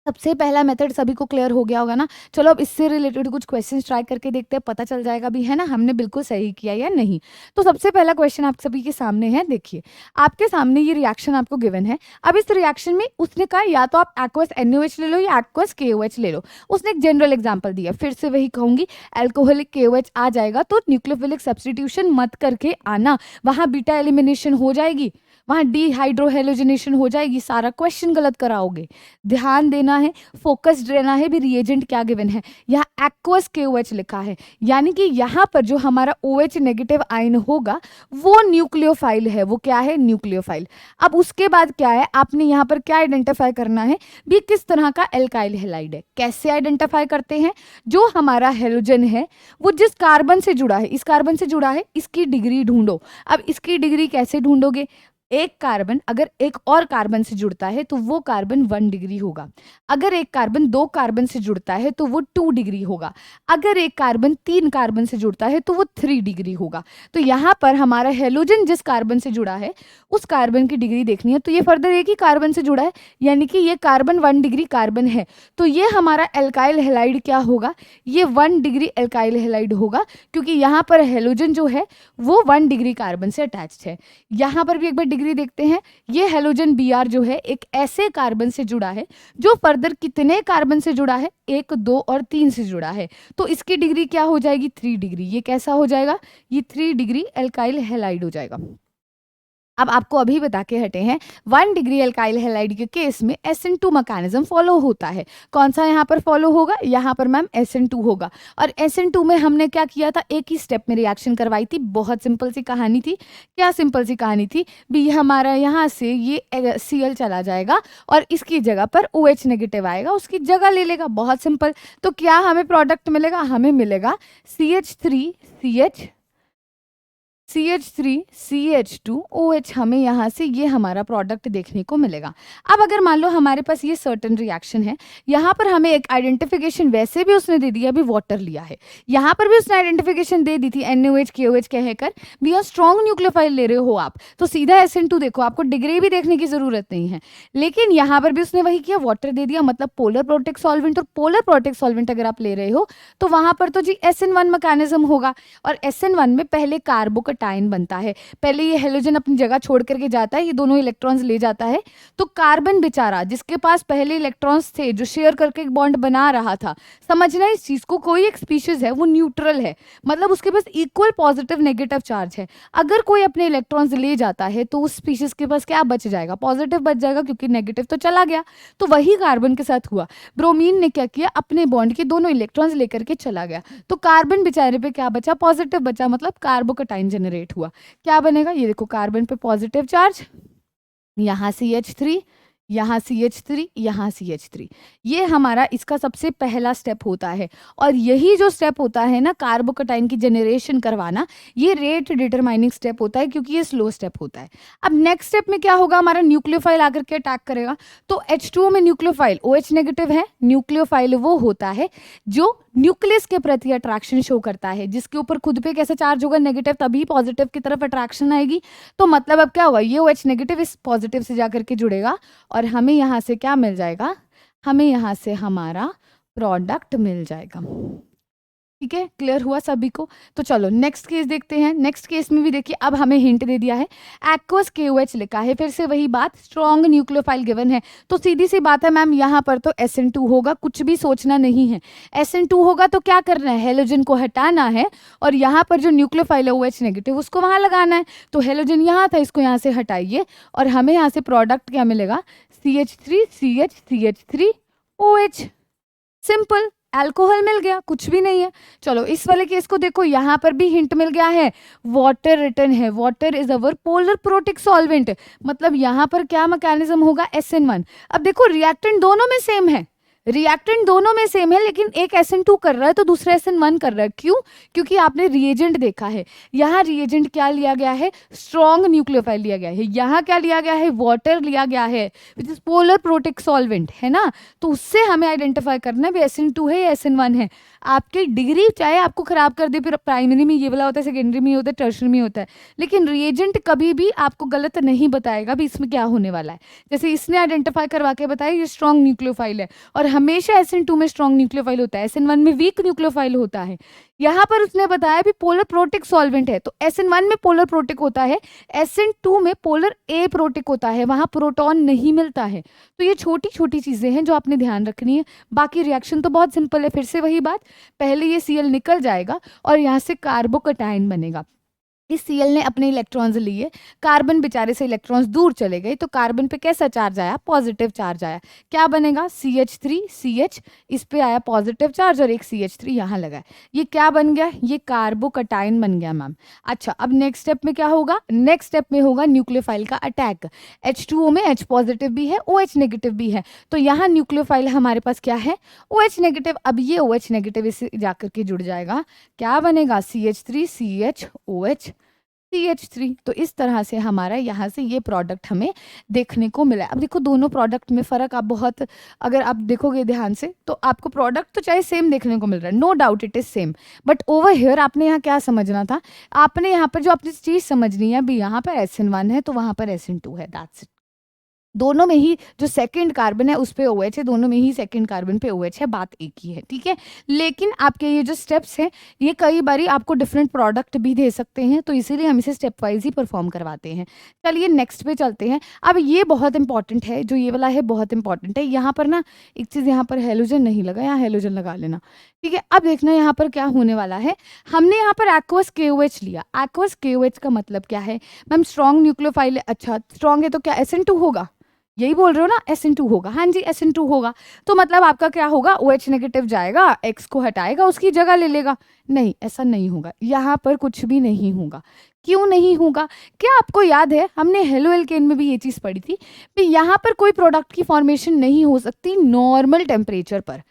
सबसे पहला मेथड सभी को क्लियर हो गया होगा ना। चलो अब इससे रिलेटेड कुछ क्वेश्चंस ट्राई करके देखते हैं, पता चल जाएगा भी, है ना, हमने बिल्कुल सही किया या नहीं। तो सबसे पहला क्वेश्चन आप सभी के सामने है, देखिए आपके सामने ये रिएक्शन आपको गिवन है। अब इस रिएक्शन में उसने कहा या तो आप एक्वस NaOH ले लो या एक्वस KOH ले लो। उसने एक जनरल एग्जाम्पल दिया, फिर से वही कहूंगी, एल्कोहलिक KOH आ जाएगा तो न्यूक्लियोफिलिक सब्सटीट्यूशन मत करके आना, वहां बीटा एलिमिनेशन हो जाएगी, वहां डिहाइड्रोहेलोजिनेशन हो जाएगी, सारा क्वेश्चन गलत कराओगे। ध्यान देना है, फोकस्ड रहना है भी, रिएजेंट क्या गिवन है, यहाँ एक्वस KOH लिखा है, यानी कि यहाँ पर जो हमारा OH नेगेटिव आयन होगा वो न्यूक्लियोफाइल है। वो क्या है, न्यूक्लियोफाइल। अब उसके बाद क्या है, आपने यहाँ पर क्या आइडेंटिफाई करना है भी, किस तरह का एल्काइल हैलाइड है। कैसे आइडेंटिफाई करते हैं, जो हमारा हेलोजन है वो जिस कार्बन से जुड़ा है, इस कार्बन से जुड़ा है, इसकी डिग्री ढूंढो। अब इसकी डिग्री कैसे ढूंढोगे, एक कार्बन अगर एक और कार्बन से जुड़ता है तो वो कार्बन 1 डिग्री होगा, अगर एक कार्बन 2 कार्बन से जुड़ता है तो वो 2 डिग्री होगा, अगर एक कार्बन 3 कार्बन से जुड़ता है तो वो 3 डिग्री होगा। तो यहाँ पर हमारा हेलोजन जिस कार्बन से जुड़ा है उस कार्बन की डिग्री देखनी है। तो ये फर्दर एक ही कार्बन से जुड़ा है, यानी कि ये कार्बन 1 डिग्री कार्बन है, तो ये हमारा एल्काइल हैलाइड क्या होगा, ये 1 डिग्री एल्काइल हैलाइड होगा, क्योंकि यहाँ पर हेलोजन जो है वो 1 डिग्री कार्बन से अटैच्ड है। यहाँ पर भी एक बार डिग्री देखते हैं, ये हेलोजन Br जो है एक ऐसे कार्बन से जुड़ा है जो फर्दर कितने कार्बन से जुड़ा है, 1, 2 और 3 से जुड़ा है, तो इसकी डिग्री क्या हो जाएगी, 3 डिग्री। ये कैसा हो जाएगा, ये 3 डिग्री एल्काइल हैलाइड हो जाएगा। अब आपको अभी बता के हटे हैं, 1 डिग्री एल्काइल हैलाइड के केस में SN2 मैकेनिज्म फॉलो होता है। कौन सा यहाँ पर फॉलो होगा, यहाँ पर मैम SN2 होगा। और SN2 में हमने क्या किया था, एक ही स्टेप में रिएक्शन करवाई थी, बहुत सिंपल सी कहानी थी। क्या सिंपल सी कहानी थी भी, हमारा यहाँ से ये Cl चला जाएगा और इसकी जगह पर OH नेगेटिव आएगा, उसकी जगह ले लेगा, बहुत सिंपल। तो क्या हमें प्रोडक्ट मिलेगा, हमें मिलेगा CH3 CH2 OH हमें यहाँ से ये हमारा प्रोडक्ट देखने को मिलेगा। अब अगर मान लो हमारे पास ये सर्टेन रिएक्शन है, यहाँ पर हमें एक आइडेंटिफिकेशन वैसे भी उसने दे दिया, अभी वाटर लिया है, यहाँ पर भी उसने आइडेंटिफिकेशन दे दी थी NaOH KOH कहकर, भैया स्ट्रॉन्ग न्यूक्लियोफाइल ले रहे हो आप तो सीधा SN2 देखो, आपको डिग्री भी देखने की जरूरत नहीं है। लेकिन यहाँ पर भी उसने वही किया, वाटर दे दिया, मतलब पोलर प्रोटेक्ट सॉल्वेंट, और पोलर प्रोटेक्ट सॉल्वेंट अगर आप ले रहे हो तो वहां पर तो जी SN1 मैकेनिज्म होगा, और SN1 में पहले कार्बोकटाइन बनता है, पहले ये हेलोजन अपनी जगह छोड़ करके जाता है, ये दोनों इलेक्ट्रॉन्स ले जाता है, तो कार्बन बेचारा जिसके पास पहले इलेक्ट्रॉन्स थे, जो शेयर करके एक बॉन्ड बना रहा था, समझना इस चीज को, कोई एक स्पीशीज है वो न्यूट्रल है, मतलब उसके पास इक्वल पॉजिटिव नेगेटिव चार्ज है। अगर कोई अपने इलेक्ट्रॉन्स ले जाता है तो उस स्पीशीज के पास क्या बच जाएगा, पॉजिटिव बच जाएगा, क्योंकि नेगेटिव तो चला गया। तो वही कार्बन के साथ हुआ, ब्रोमीन ने क्या किया, अपने बॉन्ड के दोनों इलेक्ट्रॉन्स लेकर के चला गया, तो कार्बन बेचारे पे क्या बचा, पॉजिटिव बचा, मतलब कार्बोकटाइन जनरेट हुआ। क्या बनेगा, ये देखो कार्बन पे पॉजिटिव चार्ज, यहाँ CH3, यहाँ CH3, यहाँ CH3, ये हमारा इसका सबसे पहला स्टेप होता है। और यही जो स्टेप होता है ना कार्बोकटाइन की जनरेशन करवाना, ये रेट डिटरमाइनिंग स्टेप होता है, क्योंकि ये स्लो स्टेप होता है। अब नेक्स्ट स्टेप में क्या होगा, हमारा न्यूक्लियोफाइल आकर के अटैक करेगा, तो H2O में न्यूक्लियोफाइल, OH नेगेटिव है, न्यूक्लियोफाइल वो होता है जो न्यूक्लियस के प्रति अट्रैक्शन शो करता है, जिसके ऊपर खुद पे कैसा चार्ज होगा, नेगेटिव, तभी पॉजिटिव की तरफ अट्रैक्शन आएगी। तो मतलब अब क्या होगा, ये OH नेगेटिव इस पॉजिटिव से जाकर के जुड़ेगा, और हमें यहाँ से क्या मिल जाएगा, हमें यहाँ से हमारा प्रोडक्ट मिल जाएगा। ठीक है, क्लियर हुआ सभी को। तो चलो नेक्स्ट केस देखते हैं। नेक्स्ट केस में भी देखिए, अब हमें हिंट दे दिया है, एक्वस KOH लिखा है, फिर से वही बात, स्ट्रॉन्ग न्यूक्लियोफाइल गिवन है, तो सीधी सी बात है मैम, यहाँ पर तो SN2 होगा, कुछ भी सोचना नहीं है। SN2 होगा तो क्या करना है, हेलोजन को हटाना है, और यहाँ पर जो न्यूक्लियोफाइल है OH नेगेटिव उसको वहां लगाना है, तो हेलोजन यहाँ था, इसको यहाँ से हटाइए, और हमें यहाँ से प्रोडक्ट क्या मिलेगा, CH3 CH CH3 OH, simple, alcohol मिल गया, कुछ भी नहीं है। चलो इस वाले केस को देखो, यहाँ पर भी हिंट मिल गया है, वाटर रिटर्न है, water is our polar protic solvent, मतलब यहाँ पर क्या मैकेनिज्म होगा, SN1। अब देखो रिएक्टेंट दोनों में सेम है, रिएक्टेंट दोनों में सेम है, लेकिन एक SN2 कर रहा है तो दूसरा SN1 कर रहा है, क्यों, क्योंकि आपने रिएजेंट देखा है, यहाँ रिएजेंट क्या लिया गया है, स्ट्रॉन्ग न्यूक्लियोफाइल लिया गया है, यहाँ क्या लिया गया है, वाटर लिया गया है which is polar protic solvent, है ना, तो उससे हमें आइडेंटिफाई करना है SN2 है या SN1 है। आपकी डिग्री चाहे आपको खराब कर दे, फिर प्राइमरी में ये वाला होता है, सेकेंडरी में होता है, टर्शरी में होता है, लेकिन रिएजेंट कभी भी आपको गलत नहीं बताएगा भी इसमें क्या होने वाला है। जैसे इसने आइडेंटिफाई करवा के बताया ये स्ट्रॉन्ग न्यूक्लियोफाइल है, और हमेशा SN2 में स्ट्रॉन्ग न्यूक्लियोफाइल होता है, SN1 में वीक न्यूक्लियोफाइल होता है। यहाँ पर उसने बताया भी पोलर प्रोटेक्ट सॉल्वेंट है, तो SN1 में पोलर प्रोटेक्ट होता है, SN2 में पोलर A प्रोटेक्ट होता है, वहां प्रोटॉन नहीं मिलता है। तो ये छोटी छोटी चीजें हैं जो आपने ध्यान रखनी है, बाकी रिएक्शन तो बहुत सिंपल है। फिर से वही बात, पहले ये Cl निकल जाएगा और यहाँ से कार्बोकटाइन बनेगा, इस Cl ने अपने इलेक्ट्रॉन्स लिए, कार्बन बेचारे से इलेक्ट्रॉन्स दूर चले गए, तो कार्बन पे कैसा चार्ज आया, पॉजिटिव चार्ज आया, क्या बनेगा, CH3 CH, इस पे आया पॉजिटिव चार्ज, और एक CH3 यहाँ लगा, ये क्या बन गया, ये कार्बोकटाइन बन गया मैम। अच्छा, अब नेक्स्ट स्टेप में क्या होगा, नेक्स्ट स्टेप में होगा न्यूक्लियोफाइल का अटैक। H2O में H पॉजिटिव भी है, OH नेगेटिव भी है, तो यहाँ न्यूक्लियोफाइल हमारे पास क्या है, OH नेगेटिव। अब ये OH नेगेटिव इससे जाकर के जुड़ जाएगा, क्या बनेगा, CH3 CH OH CH3। तो इस तरह से हमारा यहाँ से ये प्रोडक्ट हमें देखने को मिला। अब देखो दोनों प्रोडक्ट में फ़र्क आप बहुत, अगर आप देखोगे ध्यान से तो आपको प्रोडक्ट तो चाहे सेम देखने को मिल रहा है, no doubt it is same, but over here आपने यहाँ क्या समझना था, आपने यहाँ पर जो अपनी चीज़ समझनी है, अभी यहाँ पर SN1 है तो वहाँ पर SN2 है, दैट्स इट। दोनों में ही जो सेकंड कार्बन है उस पे OH है, दोनों में ही सेकंड कार्बन पे OH है, बात एक ही है, ठीक है। लेकिन आपके ये जो स्टेप्स हैं ये कई बारी आपको डिफरेंट प्रोडक्ट भी दे सकते हैं, तो इसीलिए हम इसे स्टेप वाइज ही परफॉर्म करवाते हैं। चलिए नेक्स्ट पे चलते हैं। अब ये बहुत इंपॉर्टेंट है, जो ये वाला है बहुत इंपॉर्टेंट है। यहाँ पर ना एक चीज़, यहाँ पर हेलोजन नहीं लगा, यहाँ हेलोजन लगा लेना, ठीक है। अब देखना यहाँ पर क्या होने वाला है, हमने यहाँ पर एक्वस KOH लिया। एक्वस KOH का मतलब क्या है मैम, स्ट्रॉन्ग न्यूक्लियोफाइल है, अच्छा स्ट्रॉन्ग है तो क्या SN2 होगा, यही बोल रहे हो ना, SN2 होगा, हाँ जी SN2 होगा। तो मतलब आपका क्या होगा, OH नेगेटिव जाएगा, X को हटाएगा, उसकी जगह ले लेगा, नहीं ऐसा नहीं होगा, यहाँ पर कुछ भी नहीं होगा। क्यों नहीं होगा, क्या आपको याद है हमने हेलो एल्केन में भी ये चीज़ पढ़ी थी कि यहाँ पर कोई प्रोडक्ट की फॉर्मेशन नहीं हो सकती नॉर्मल टेम्परेचर पर।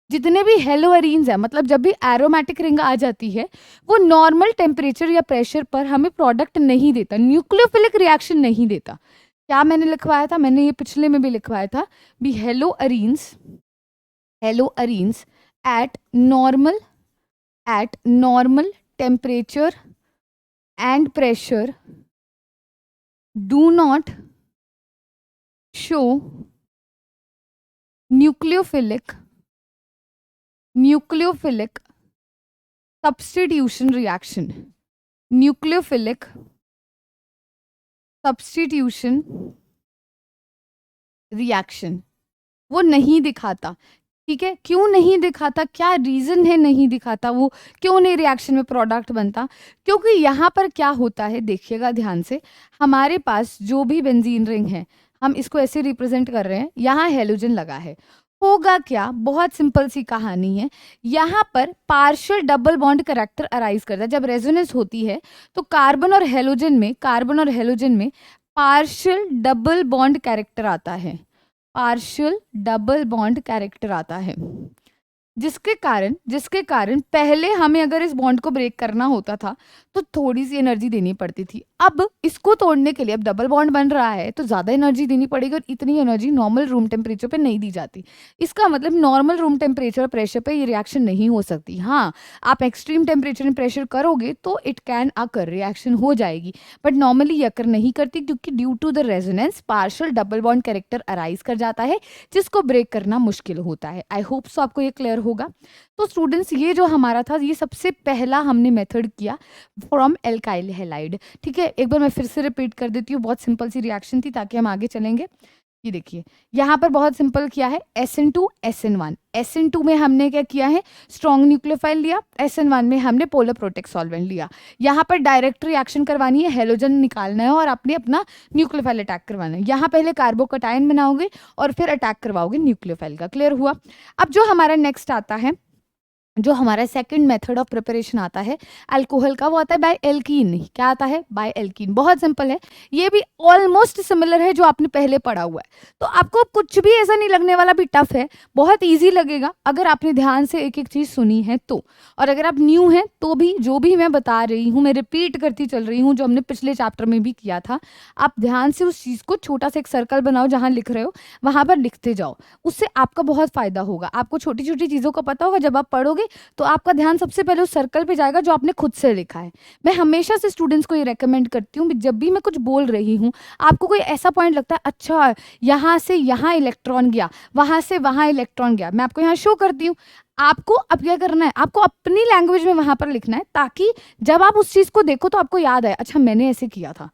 जितने भी हेलोअरीन्स है, मतलब जब भी एरोमेटिक रिंग आ जाती है वो नॉर्मल टेम्परेचर या प्रेशर पर हमें प्रोडक्ट नहीं देता, न्यूक्लियोफिलिक रिएक्शन नहीं देता। क्या मैंने लिखवाया था, मैंने ये पिछले में भी लिखवाया था भी haloarenes at normal temperature and pressure do not show nucleophilic substitution reaction, nucleophilic substitution reaction वो नहीं दिखाता। ठीक है, क्यों नहीं दिखाता, क्या रीजन है नहीं दिखाता, वो क्यों नहीं रिएक्शन में प्रोडक्ट बनता? क्योंकि यहाँ पर क्या होता है, देखिएगा ध्यान से, हमारे पास जो भी बेंजीन रिंग है हम इसको ऐसे रिप्रेजेंट कर रहे हैं, यहाँ हेलोजन लगा है, होगा क्या, बहुत सिंपल सी कहानी है, यहाँ पर partial double bond character arise करता है। जब रेजोनेंस होती है तो कार्बन और हेलोजन में पार्शियल डबल बॉन्ड कैरेक्टर आता है, पार्शियल डबल बॉन्ड कैरेक्टर आता है, जिसके कारण पहले हमें अगर इस बॉन्ड को ब्रेक करना होता था तो थोड़ी सी एनर्जी देनी पड़ती थी। अब इसको तोड़ने के लिए, अब डबल बॉन्ड बन रहा है तो ज़्यादा एनर्जी देनी पड़ेगी और इतनी एनर्जी नॉर्मल रूम टेम्परेचर पे नहीं दी जाती। इसका मतलब नॉर्मल रूम टेम्परेचर और प्रेशर पे ये रिएक्शन नहीं हो सकती। हाँ, आप एक्सट्रीम टेम्परेचर एंड प्रेशर करोगे तो इट कैन अकर, रिएक्शन हो जाएगी, बट नॉर्मली ये अकर नहीं करती क्योंकि due to the resonance partial double bond character arise कर जाता है, जिसको ब्रेक करना मुश्किल होता है। आई होप सो आपको ये क्लियर होगा। तो स्टूडेंट्स, ये जो हमारा था ये सबसे पहला हमने मेथड किया फ्रॉम एल्काइल हैलाइड। ठीक है, एक बार मैं फिर से रिपीट कर देती हूँ, बहुत सिंपल सी रिएक्शन थी ताकि हम आगे चलेंगे। ये देखिए यहाँ पर बहुत सिंपल किया है, SN2 SN1। SN2 में हमने क्या किया है, स्ट्रॉन्ग न्यूक्लियोफाइल लिया, SN1 में हमने पोलर प्रोटेक्ट सॉल्वेंट लिया। यहाँ पर डायरेक्ट रिएक्शन करवानी है, हेलोजन निकालना है और आपने अपना न्यूक्लियोफाइल अटैक करवाना है। यहाँ पहले कार्बोकटायन बनाओगे और फिर अटैक करवाओगे न्यूक्लियोफाइल का। क्लियर हुआ? अब जो हमारा नेक्स्ट आता है, जो हमारा सेकंड मेथड ऑफ प्रिपरेशन आता है अल्कोहल का, वो आता है बाय एल्कीन। क्या आता है? Bye alkene. बहुत सिंपल है, ये भी ऑलमोस्ट सिमिलर है जो आपने पहले पढ़ा हुआ है, तो आपको कुछ भी ऐसा नहीं लगने वाला भी टफ है, बहुत इजी लगेगा अगर आपने ध्यान से एक एक चीज सुनी है तो। और अगर आप न्यू हैं तो भी जो भी मैं बता रही हूँ मैं रिपीट करती चल रही हूँ, जो हमने पिछले चैप्टर में भी किया था, आप ध्यान से उस चीज को छोटा सा एक सर्कल बनाओ, जहां लिख रहे हो वहां पर लिखते जाओ, उससे आपका बहुत फायदा होगा। आपको छोटी छोटी चीजों का पता होगा, जब आप पढ़ोगे तो आपका ध्यान सबसे पहले उस सर्कल पे जाएगा जो आपने खुद से लिखा है। मैं हमेशा से स्टूडेंट्स को ये रेकमेंड करती हूँ, जब भी मैं कुछ बोल रही हूँ आपको कोई ऐसा पॉइंट लगता है, अच्छा यहाँ से यहाँ इलेक्ट्रॉन गया, वहां से वहां इलेक्ट्रॉन गया, मैं आपको यहाँ शो करती हूँ, आपको अब क्या करना है, आपको अपनी लैंग्वेज में वहां पर लिखना है, ताकि जब आप उस चीज को देखो तो आपको याद आए, अच्छा मैंने ऐसे किया था।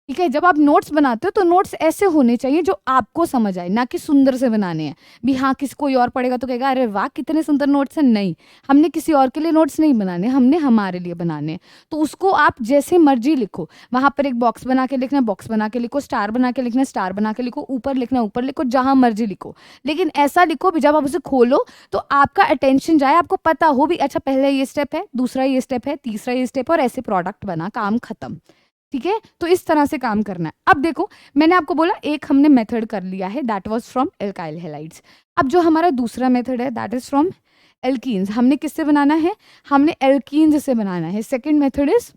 ठीक है, जब आप नोट्स बनाते हो तो नोट्स ऐसे होने चाहिए जो आपको समझ आए, ना कि सुंदर से बनाने हैं भी। हाँ, किसी कोई और पढ़ेगा तो कहेगा अरे वाह कितने सुंदर नोट्स हैं, नहीं, हमने किसी और के लिए नोट्स नहीं बनाने, हमने हमारे लिए बनाने हैं। तो उसको आप जैसे मर्जी लिखो, वहां पर एक बॉक्स बना के लिखना, बॉक्स बना के लिखो, स्टार बना के लिखना, स्टार बना के लिखो, ऊपर लिखना ऊपर लिखो, जहां मर्जी लिखो, लेकिन ऐसा लिखो भी जब आप उसे खोलो तो आपका अटेंशन जाए, आपको पता हो भी अच्छा पहले ये स्टेप है, दूसरा ये स्टेप है, तीसरा ये स्टेप है, और ऐसे प्रोडक्ट बना, काम खत्म। ठीक है, तो इस तरह से काम करना है। अब देखो, मैंने आपको बोला एक हमने मेथड कर लिया है, that was from alkyl halides. अब जो हमारा दूसरा मेथड है दैट इज फ्रॉम एल्कीन्स। हमने किससे बनाना है? हमने एल्कीन्स से बनाना है। Second method is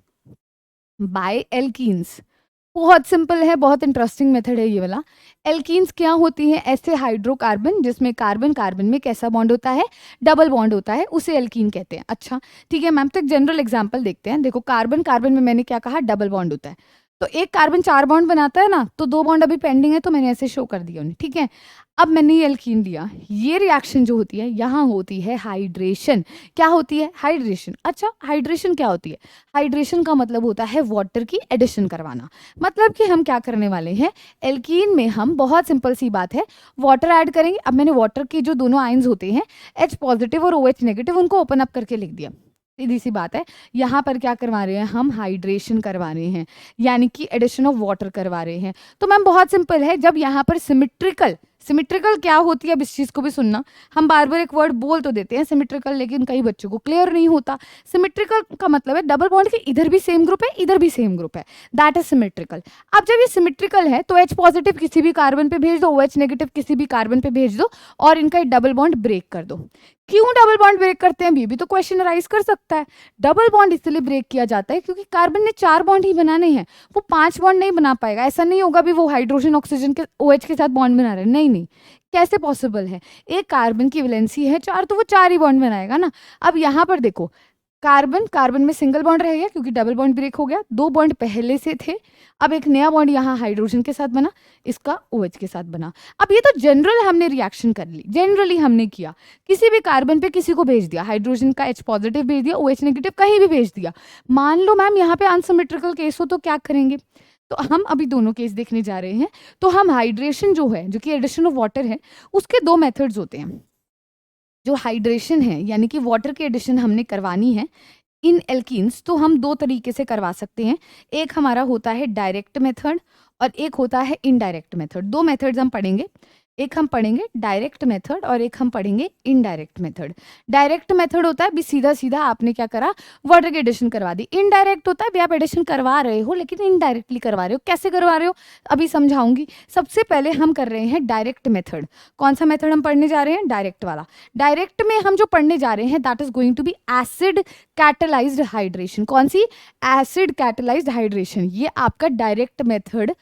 by alkenes. बहुत सिंपल है, बहुत इंटरेस्टिंग मेथड है ये वाला। एल्कीन्स क्या होती हैं? ऐसे हाइड्रोकार्बन जिसमें कार्बन कार्बन में कैसा बॉन्ड होता है? डबल बॉन्ड होता है, उसे एल्कीन कहते हैं। अच्छा ठीक है मैम, तो एक जनरल एग्जांपल देखते हैं। देखो कार्बन कार्बन में मैंने क्या कहा? डबल बॉन्ड होता है, तो एक कार्बन 4 बॉन्ड बनाता है ना, तो 2 बॉन्ड अभी पेंडिंग है, तो मैंने ऐसे शो कर दिया उन्हें। ठीक है, अब मैंने ये एल्कीन लिया, ये रिएक्शन जो होती है यहाँ होती है हाइड्रेशन। क्या होती है? हाइड्रेशन। अच्छा हाइड्रेशन क्या होती है? हाइड्रेशन का मतलब होता है वाटर की एडिशन करवाना। मतलब कि हम क्या करने वाले हैं, एल्कीन में हम, बहुत सिंपल सी बात है, वाटर ऐड करेंगे। अब मैंने वाटर के जो दोनों आयंस होते हैं H पॉजिटिव और OH नेगेटिव, उनको ओपन अप करके लिख दिया। सीधी सी बात है, यहाँ पर क्या करवा रहे हैं हम? हाइड्रेशन करवा रहे हैं, यानी कि एडिशन ऑफ वाटर करवा रहे हैं। तो मैम बहुत सिंपल है, जब यहाँ पर सिमेट्रिकल क्या होती है, अब इस चीज़ को भी सुनना। हम बार-बार एक वर्ड बोल तो देते हैं सिमेट्रिकल, लेकिन कई बच्चों को क्लियर नहीं होता। सिमेट्रिकल का मतलब है डबल बॉन्ड के इधर भी सेम ग्रुप है, इधर भी सेम ग्रुप है, दैट इज सिमेट्रिकल। अब जब ये सिमेट्रिकल है तो H पॉजिटिव किसी भी कार्बन पे भेज दो, OH नेगेटिव किसी भी कार्बन पे भेज दो और इनका डबल बॉन्ड ब्रेक कर दो। क्यों डबल बॉन्ड ब्रेक करते हैं, ये भी तो क्वेश्चन राइज कर सकता है। डबल बॉन्ड इसलिए ब्रेक किया जाता है क्योंकि कार्बन ने 4 बॉन्ड ही बनाने हैं, वो 5 बॉन्ड नहीं बना पाएगा। ऐसा नहीं होगा भी वो हाइड्रोजन ऑक्सीजन के OH के साथ बॉन्ड बना रहे हैं, नहीं नहीं, कैसे पॉसिबल है। एक कार्बन की वैलेंसी है 4, तो वो 4 ही बॉन्ड बनाएगा ना। अब यहाँ पर देखो, कार्बन कार्बन में सिंगल बॉन्ड रह गया क्योंकि डबल बॉन्ड ब्रेक हो गया, 2 बॉन्ड पहले से थे, अब एक नया बॉन्ड यहाँ हाइड्रोजन के साथ बना, इसका OH के साथ बना। अब ये तो जनरल हमने रिएक्शन कर ली, जनरली हमने किया, किसी भी कार्बन पे किसी को भेज दिया, हाइड्रोजन का H पॉजिटिव भेज दिया, OH नेगेटिव कहीं भी भेज दिया। मान लो मैम यहाँ पे अनसिमेट्रिकल केस हो तो क्या करेंगे, तो हम अभी दोनों केस देखने जा रहे हैं। तो हम हाइड्रेशन जो है, जो कि एडिशन ऑफ वाटर है, उसके 2 मेथड्स होते हैं। जो हाइड्रेशन है यानी कि वाटर की एडिशन हमने करवानी है इन एल्कीन्स, तो हम 2 तरीके से करवा सकते हैं। एक हमारा होता है डायरेक्ट मेथड और एक होता है इनडायरेक्ट मेथड। 2 मेथड्स हम पढ़ेंगे, एक हम पढ़ेंगे डायरेक्ट मेथड और एक हम पढ़ेंगे इनडायरेक्ट मेथड। डायरेक्ट मेथड होता है भी सीधा सीधा आपने क्या करा, वाटर की एडिशन करवा दी। इनडायरेक्ट होता है भी आप एडिशन करवा रहे हो लेकिन इनडायरेक्टली करवा रहे हो। कैसे करवा रहे हो अभी समझाऊंगी। सबसे पहले हम कर रहे हैं डायरेक्ट मेथड। कौन सा मेथड हम पढ़ने जा रहे हैं, डायरेक्ट वाला। डायरेक्ट में हम जो पढ़ने जा रहे हैं that is going to be acid catalysed hydration. कौन सी, एसिड कैटलाइज्ड हाइड्रेशन। ये आपका डायरेक्ट मेथड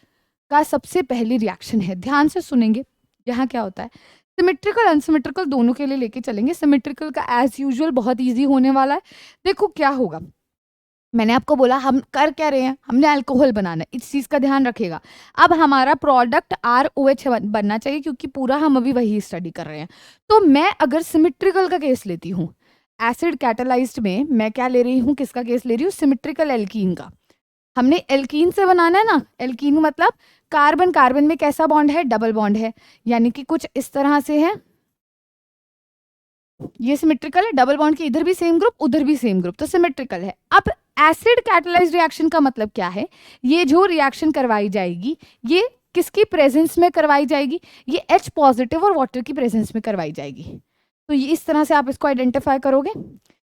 का सबसे पहली रिएक्शन है। ध्यान से सुनेंगे। यहाँ क्या होता है, सिमेट्रिकल अनसिमेट्रिकल दोनों के लिए लेके चलेंगे। सिमेट्रिकल का एज यूजुअल बहुत इजी होने वाला है। देखो क्या होगा, मैंने आपको बोला हम कर क्या रहे हैं, हमने अल्कोहल बनाना है, इस चीज़ का ध्यान रखिएगा। अब हमारा प्रोडक्ट ROH बनना चाहिए क्योंकि पूरा हम अभी वही स्टडी कर रहे हैं। तो मैं अगर सिमेट्रिकल का केस लेती हूँ, एसिड कैटलाइज्ड में मैं क्या ले रही हूँ, किसका केस ले रही हूँ, सिमेट्रिकल एल्कीन का। हमने एल्कीन से बनाना है ना, एल्कीन मतलब कार्बन कार्बन में कैसा बॉन्ड है, डबल बॉन्ड है, यानी कि कुछ इस तरह से है। ये सिमेट्रिकल है, डबल बॉन्ड के इधर भी सेम ग्रुप उधर भी सेम ग्रुप, तो सिमेट्रिकल है। अब एसिड कैटलाइज्ड रिएक्शन का मतलब क्या है, ये जो रिएक्शन करवाई जाएगी ये किसकी प्रेजेंस में करवाई जाएगी, ये H पॉजिटिव और वाटर की प्रेजेंस में करवाई जाएगी। तो ये इस तरह से आप इसको आइडेंटिफाई करोगे,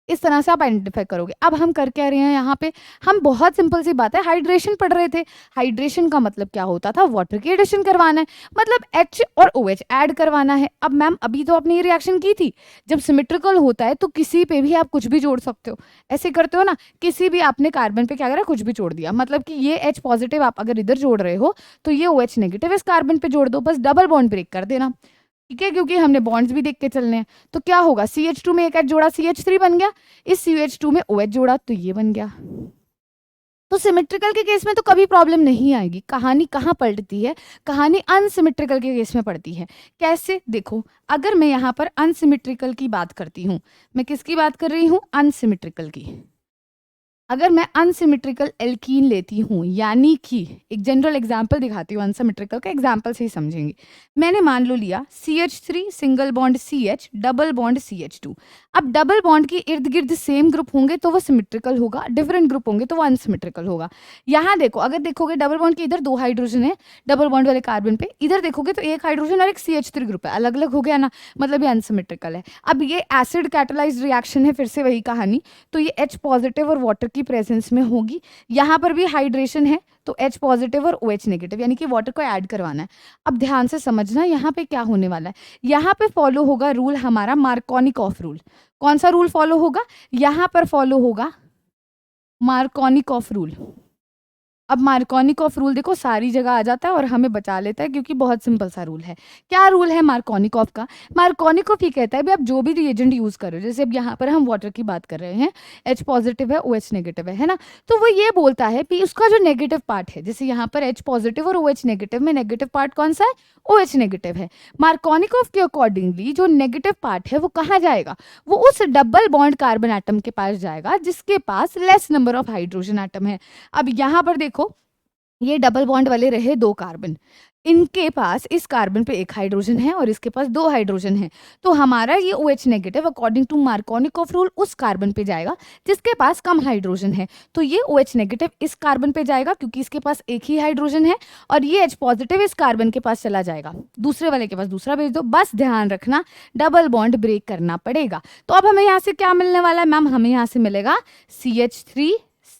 इस तरह से आप आइडेंटिफाई करोगे। अब हम कर क्या रहे हैं यहाँ पे, हम बहुत सिंपल सी बात है, हाइड्रेशन पढ़ रहे थे। हाइड्रेशन का मतलब क्या होता था, वाटर की एडिशन करवाना है, मतलब H और OH ऐड करवाना है। अब मैम अभी तो आपने ये रिएक्शन की थी, जब सिमेट्रिकल होता है तो किसी पे भी आप कुछ भी जोड़ सकते हो, ऐसे करते हो ना, किसी भी आपने कार्बन पे क्या करा, कुछ भी जोड़ दिया, मतलब कि ये H पॉजिटिव आप अगर इधर जोड़ रहे हो तो ये OH नेगेटिव इस कार्बन पे जोड़ दो, बस डबल बॉन्ड ब्रेक कर देना, ठीक है, क्योंकि हमने बॉन्ड्स भी देख के चलने हैं। तो क्या होगा, CH2 में एक H जोड़ा CH3 बन गया, इस CH2 में OH जोड़ा तो ये बन गया। तो सिमेट्रिकल के केस में तो कभी प्रॉब्लम नहीं आएगी। कहानी कहाँ पलटती है, कहानी अनसिमेट्रिकल के केस में पड़ती है। कैसे, देखो अगर मैं यहाँ पर अनसिमेट्रिकल की बात करती हूँ, मैं किसकी बात कर रही हूँ, अनसिमेट्रिकल की। अगर मैं अनसिमेट्रिकल एल्कीन लेती हूँ, यानी कि एक जनरल एग्जांपल दिखाती हूँ, अनसिमेट्रिकल का एग्जांपल से ही समझेंगे। मैंने मान लो लिया CH3 single bond CH double bond CH2। अब डबल बॉन्ड के इर्द गिर्द सेम ग्रुप होंगे तो वो सिमेट्रिकल होगा, डिफरेंट ग्रुप होंगे तो वो अनसिमेट्रिकल होगा। यहाँ देखो, अगर देखोगे डबल बॉन्ड के इधर 2 हाइड्रोजन है, डबल बॉन्ड वाले कार्बन पे, इधर देखोगे तो एक हाइड्रोजन और एक CH3 ग्रुप है, अलग अलग हो गया ना, मतलब ये अनसिमेट्रिकल है। अब ये एसिड कैटलाइज्ड रिएक्शन है, फिर से वही कहानी, तो ये H पॉजिटिव और वाटर की प्रेजेंस में होगी। यहाँ पर भी हाइड्रेशन है तो H पॉजिटिव और OH नेगेटिव, यानी कि वाटर को ऐड करवाना है। अब ध्यान से समझना यहाँ पे क्या होने वाला है, यहाँ पे फॉलो होगा रूल हमारा मार्कोनिकॉफ रूल। कौन सा रूल फॉलो होगा, यहाँ पर फॉलो होगा मार्कोनिकॉफ रूल। अब मार्कोनिकॉफ रूल देखो सारी जगह आ जाता है और हमें बचा लेता है क्योंकि बहुत सिंपल सा रूल है। क्या रूल है मार्कोनिकॉफ का, मार्कोनिकॉफ ये कहता है भी आप जो भी रिएजेंट यूज कर रहे हो, जैसे अब यहाँ पर हम वाटर की बात कर रहे हैं, H पॉजिटिव है OH नेगेटिव है ना, तो वो ये बोलता है कि उसका जो नेगेटिव पार्ट है, जैसे यहाँ पर H पॉजिटिव और OH नेगेटिव में नेगेटिव पार्ट कौन सा है, OH नेगेटिव है। मार्कोनिकॉफ के अकॉर्डिंगली जो नेगेटिव पार्ट है वो कहाँ जाएगा, वो उस डबल बॉन्ड कार्बन एटम के पास जाएगा जिसके पास less number of hydrogen atom है। अब यहाँ पर देखो ये डबल बॉन्ड वाले रहे 2 कार्बन, इनके पास इस कार्बन पे एक हाइड्रोजन है और इसके पास 2 हाइड्रोजन है, तो हमारा ये OH negative according to Markovnikov rule उस कार्बन पे जाएगा जिसके पास कम हाइड्रोजन है। तो ये OH नेगेटिव इस कार्बन पे जाएगा क्योंकि इसके पास एक ही हाइड्रोजन है, और ये H पॉजिटिव इस कार्बन के पास चला जाएगा, दूसरे वाले के पास दूसरा भेज दो। बस ध्यान रखना डबल बॉन्ड ब्रेक करना पड़ेगा। तो अब हमें यहाँ से क्या मिलने वाला है मैम? हमें यहाँ से मिलेगा CH3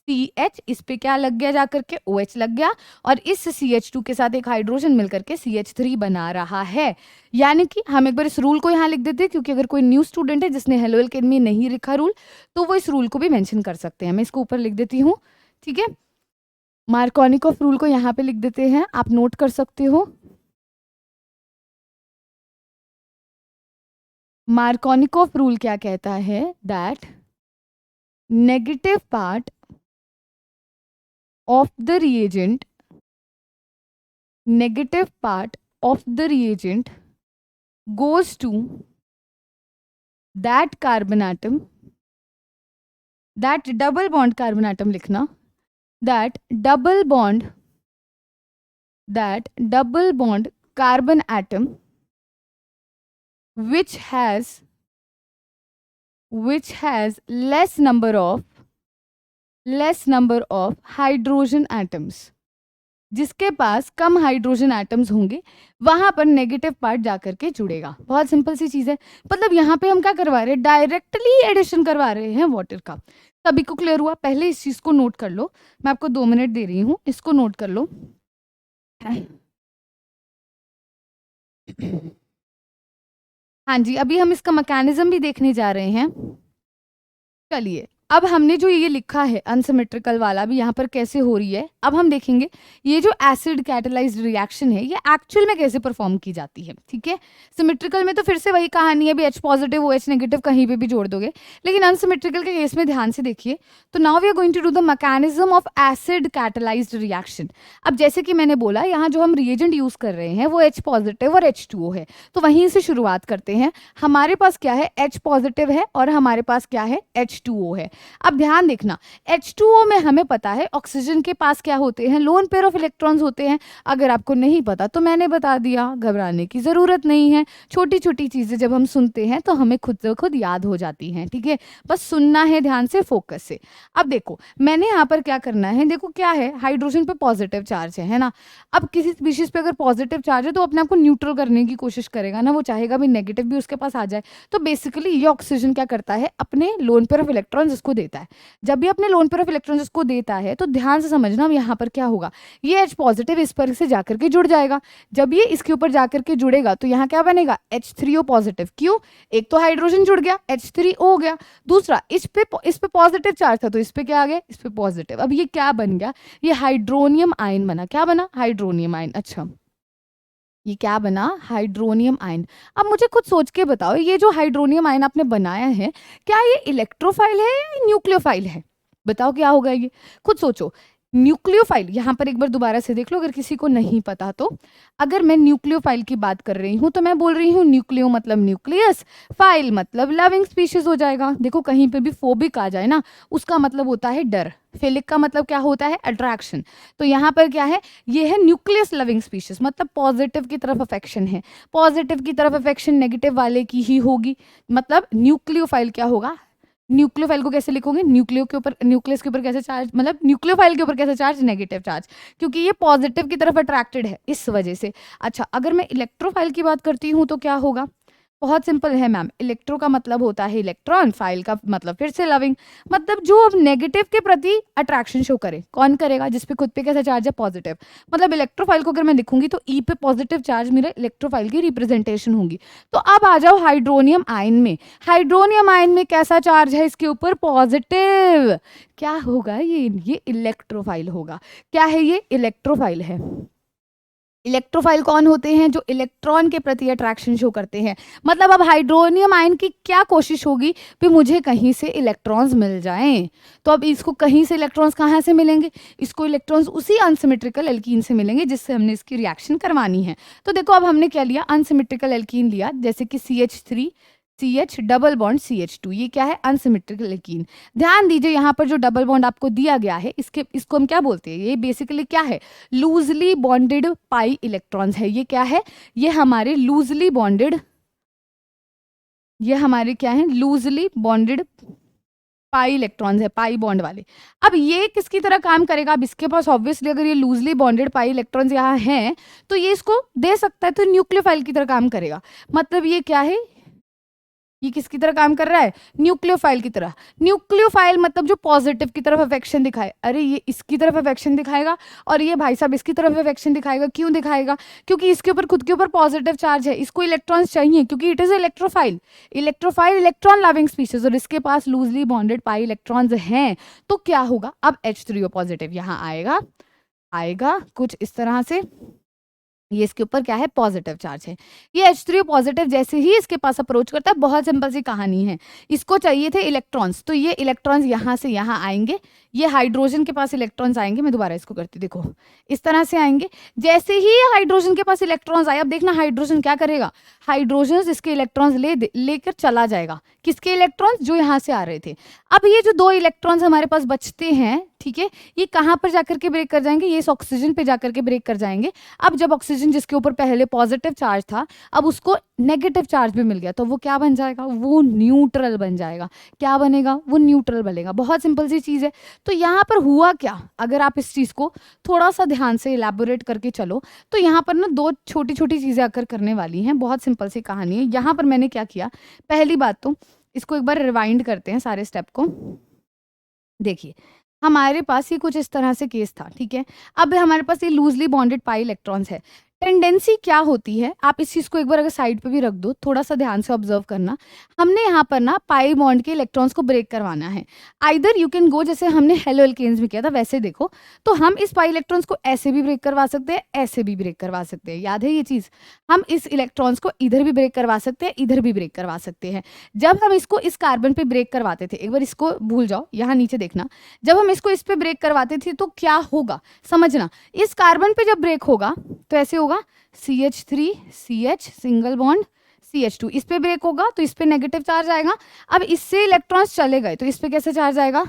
CH, इस पे क्या लग गया जाकर के? OH लग गया, और इस CH2 के साथ एक हाइड्रोजन मिलकर के CH3 बना रहा है। यानी कि हम एक बार इस रूल को यहाँ लिख देते हैं, क्योंकि अगर कोई न्यू स्टूडेंट है जिसने हेलो एल्केन में नहीं लिखा रूल, तो वो इस रूल को भी मेंशन कर सकते हैं। मैं इसको ऊपर लिख देती हूँ, ठीक है। मार्कोनिकॉफ रूल को यहाँ पे लिख देते हैं, आप नोट कर सकते हो। मार्कोनिकॉफ रूल क्या कहता है? That negative part of the reagent, negative part of the reagent goes to that carbon atom, that double bond carbon atom लिखना, that double bond carbon atom which has less number of hydrogen atoms, जिसके पास कम hydrogen atoms होंगे वहां पर negative part जाकर के जुड़ेगा। बहुत simple सी चीज है। मतलब यहाँ पे हम क्या करवा रहे हैं? डायरेक्टली एडिशन करवा रहे हैं वाटर का। सभी को क्लियर हुआ? पहले इस चीज को नोट कर लो, मैं आपको 2 मिनट दे रही हूँ, इसको नोट कर लो। हाँ जी, अभी हम इसका मैकेनिज्म भी देखने जा रहे हैं। चलिए, अब हमने जो ये लिखा है अनसिमेट्रिकल वाला भी यहाँ पर कैसे हो रही है, अब हम देखेंगे ये जो एसिड कैटलाइज्ड रिएक्शन है ये एक्चुअल में कैसे परफॉर्म की जाती है। ठीक है, सिमेट्रिकल में तो फिर से वही कहानी है, भी H पॉजिटिव OH नेगेटिव कहीं पे भी जोड़ दोगे, लेकिन अनसिमेट्रिकल के केस में ध्यान से देखिए। तो now we are going to do the mechanism of acid catalysed reaction. अब जैसे कि मैंने बोला, यहाँ जो हम रिएजेंट यूज कर रहे हैं वो H पॉजिटिव और H2O है, तो वहीं से शुरुआत करते हैं। हमारे पास क्या है? H पॉजिटिव है और हमारे पास क्या है? H2O है। अब ध्यान देखना, H2O में हमें पता है ऑक्सीजन के पास क्या होते हैं? लोन पेयर ऑफ इलेक्ट्रॉन्स होते हैं। अगर आपको नहीं पता तो मैंने बता दिया, घबराने की जरूरत नहीं है। छोटी छोटी चीजें जब हम सुनते हैं तो हमें खुद से खुद याद हो जाती हैं। ठीक है, बस सुनना है ध्यान से, फोकस से। अब देखो मैंने यहाँ पर क्या करना है, देखो क्या है, हाइड्रोजन पे पॉजिटिव चार्ज है ना। अब किसी स्पीशीज पे अगर पॉजिटिव चार्ज है तो अपने आप को न्यूट्रल करने की कोशिश करेगा ना, वो चाहेगा भी नेगेटिव भी उसके पास आ जाए। तो बेसिकली ये ऑक्सीजन क्या करता है? अपने लोन पेयर ऑफ इलेक्ट्रॉन्स इसको देता है। जब भी अपने लोन पेयर ऑफ इलेक्ट्रॉन्स इसको देता है तो ध्यान से समझना, यहाँ पर क्या होगा, ये H पॉजिटिव इस पर से जाकर के जुड़ जाएगा। जब ये इसके ऊपर जाकर के जुड़ेगा तो यहाँ क्या बनेगा? H3O positive. क्यों? एक तो हाइड्रोजन जुड़ गया, H3O हो गया, दूसरा इस पे पॉजिटिव चार्ज था तो इस पे क्या आ गया? इस पे पॉजिटिव। अब ये क्या बन गया? ये हाइड्रोनियम आयन बना। क्या बना? Hydronium ion. अच्छा, ये क्या बना? Hydronium ion. अब मुझे कुछ सोच के बताओ, ये जो हाइड्रोनियम आयन आपने बनाया है, क्या ये इलेक्ट्रोफाइल है या न्यूक्लियोफाइल है? बताओ क्या होगा ये, खुद सोचो। न्यूक्लियोफाइल, यहाँ पर एक बार दोबारा से देख लो अगर किसी को नहीं पता तो। अगर मैं न्यूक्लियोफाइल की बात कर रही हूँ तो मैं बोल रही हूँ न्यूक्लियो मतलब न्यूक्लियस, फाइल मतलब लविंग स्पीशीज हो जाएगा। देखो कहीं पे भी फोबिक आ जाए ना, उसका मतलब होता है डर। फिलिक का मतलब क्या होता है? अट्रैक्शन। तो यहाँ पर क्या है? ये है न्यूक्लियस लविंग स्पीशीज, मतलब पॉजिटिव की तरफ अफेक्शन है। पॉजिटिव की तरफ अफेक्शन नेगेटिव वाले की ही होगी, मतलब न्यूक्लियोफाइल क्या होगा? न्यूक्लियोफाइल को कैसे लिखोगे? न्यूक्लियो के ऊपर, न्यूक्लियस के ऊपर कैसे चार्ज, मतलब न्यूक्लियोफाइल के ऊपर कैसे चार्ज? नेगेटिव चार्ज, क्योंकि ये पॉजिटिव की तरफ अट्रैक्टेड है इस वजह से। अच्छा, अगर मैं इलेक्ट्रोफाइल की बात करती हूँ तो क्या होगा? बहुत सिंपल है मैम, इलेक्ट्रो का मतलब होता है इलेक्ट्रॉन, फाइल का मतलब फिर से लविंग, मतलब जो अब नेगेटिव के प्रति अट्रैक्शन शो करे। कौन करेगा? जिस पे खुद पे कैसा चार्ज है? पॉजिटिव। मतलब इलेक्ट्रोफाइल को अगर मैं लिखूंगी तो ई पे पॉजिटिव चार्ज मेरे इलेक्ट्रोफाइल की रिप्रेजेंटेशन होगी। तो अब आ जाओ हाइड्रोनियम आयन में। हाइड्रोनियम आयन में कैसा चार्ज है इसके ऊपर? पॉजिटिव। क्या होगा ये इलेक्ट्रोफाइल होगा। क्या है ये? इलेक्ट्रोफाइल है। इलेक्ट्रोफाइल कौन होते हैं? जो इलेक्ट्रॉन के प्रति अट्रैक्शन शो करते हैं। मतलब अब हाइड्रोनियम आयन की क्या कोशिश होगी कि मुझे कहीं से इलेक्ट्रॉन्स मिल जाएं। तो अब इसको कहीं से इलेक्ट्रॉन्स कहाँ से मिलेंगे? इसको इलेक्ट्रॉन्स उसी अनसिमेट्रिकल एल्कीन से मिलेंगे जिससे हमने इसकी रिएक्शन करवानी है। तो देखो अब हमने क्या लिया? अनसिमेट्रिकल एल्कीन लिया, जैसे कि CH3 CH double bond CH2, ये क्या है अनसिमेट्रिकल एल्कीन। ध्यान दीजिए यहाँ पर जो डबल बॉन्ड आपको दिया गया है इसको हम क्या बोलते हैं, ये बेसिकली क्या है, लूजली बॉन्डेड पाई इलेक्ट्रॉन्स है। ये क्या है, ये हमारे लूजली बॉन्डेड, ये हमारे क्या है लूजली बॉन्डेड पाई इलेक्ट्रॉन्स है, पाई बॉन्ड वाले। अब ये किसकी तरह काम करेगा, अब इसके पास ऑब्वियसली अगर ये लूजली बॉन्डेड पाई इलेक्ट्रॉन्स यहाँ हैं तो ये इसको दे सकता है, तो न्यूक्लियोफाइल की तरह काम करेगा। मतलब ये क्या है, ये किसकी तरह काम कर रहा है, न्यूक्लियोफाइल की तरह। न्यूक्लियोफाइल मतलब जो पॉजिटिव की तरफ अफेक्शन दिखाए, अरे ये इसकी तरफ अफेक्शन दिखाएगा और ये भाई साहब इसकी तरफ अफेक्शन दिखाएगा। क्यों दिखाएगा, क्योंकि इसके ऊपर खुद के ऊपर पॉजिटिव चार्ज है, इसको इलेक्ट्रॉन्स चाहिए क्योंकि it is electrophile. Electrophile electron loving species और इसके पास लूजली बॉन्डेड पाई इलेक्ट्रॉन्स हैं, तो क्या होगा, अब H3O पॉजिटिव यहाँ आएगा, आएगा कुछ इस तरह से, ये इसके ऊपर क्या है पॉजिटिव चार्ज है। ये H3O पॉजिटिव जैसे ही इसके पास अप्रोच करता है, बहुत सिंपल सी कहानी है, इसको चाहिए थे इलेक्ट्रॉन्स, तो ये इलेक्ट्रॉन्स यहाँ से यहाँ आएंगे, ये हाइड्रोजन के पास इलेक्ट्रॉन्स आएंगे, मैं दोबारा इसको करती देखो, इस तरह से आएंगे। जैसे ही हाइड्रोजन के पास इलेक्ट्रॉन्स आए, अब देखना हाइड्रोजन क्या करेगा, हाइड्रोजन इसके इलेक्ट्रॉन्स लेकर चला जाएगा, किसके इलेक्ट्रॉन्स, जो यहाँ से आ रहे थे। अब ये जो दो इलेक्ट्रॉन्स हमारे पास बचते हैं, ठीक है, ये कहाँ पर जाकर के ब्रेक कर जाएंगे, ये इस ऑक्सीजन पे जाकर के ब्रेक कर जाएंगे। अब जब ऑक्सीजन जिसके ऊपर पहले पॉजिटिव चार्ज था, अब उसको नेगेटिव चार्ज भी मिल गया, तो वो क्या बन जाएगा, वो न्यूट्रल बन जाएगा। क्या बनेगा, वो न्यूट्रल बनेगा। बहुत सिंपल सी चीज है। तो यहाँ पर हुआ क्या, अगर आप इस चीज को थोड़ा सा ध्यान से इलेबोरेट करके चलो, तो यहाँ पर ना दो छोटी छोटी चीजें आकर करने वाली हैं। बहुत सिंपल सी कहानी है। यहाँ पर मैंने क्या किया, पहली बात तो इसको एक बार रिवाइंड करते हैं सारे स्टेप को। देखिए हमारे पास ये कुछ इस तरह से केस था, ठीक है। अब हमारे पास ये लूजली बॉन्डेड पाई इलेक्ट्रॉन्स है। टेंडेंसी क्या होती है, आप इस चीज को एक बार अगर साइड पे भी रख दो, थोड़ा सा ध्यान से ऑब्जर्व करना। हमने यहाँ पर ना पाई बॉन्ड के इलेक्ट्रॉन्स को ब्रेक करवाना है। आइदर यू कैन गो, जैसे हमने हेलो एल्केन्स में किया था वैसे देखो, तो हम इस पाई इलेक्ट्रॉन्स को ऐसे भी ब्रेक करवा सकते हैं, ऐसे भी ब्रेक करवा सकते हैं। याद है ये चीज, हम इस इलेक्ट्रॉन्स को इधर भी ब्रेक करवा सकते हैं, इधर भी ब्रेक करवा सकते हैं। जब हम इसको इस कार्बन पे ब्रेक करवाते थे, एक बार इसको भूल जाओ, यहाँ नीचे देखना, जब हम इसको इस पे ब्रेक करवाते थे तो क्या होगा समझना, इस कार्बन पे जब ब्रेक होगा तो ऐसे होगा CH3 CH single bond CH2, इस पे ब्रेक होगा तो इस पे नेगेटिव चार्ज आएगा। अब इससे इलेक्ट्रॉन्स चले गए तो इस पे कैसे चार्ज आएगा,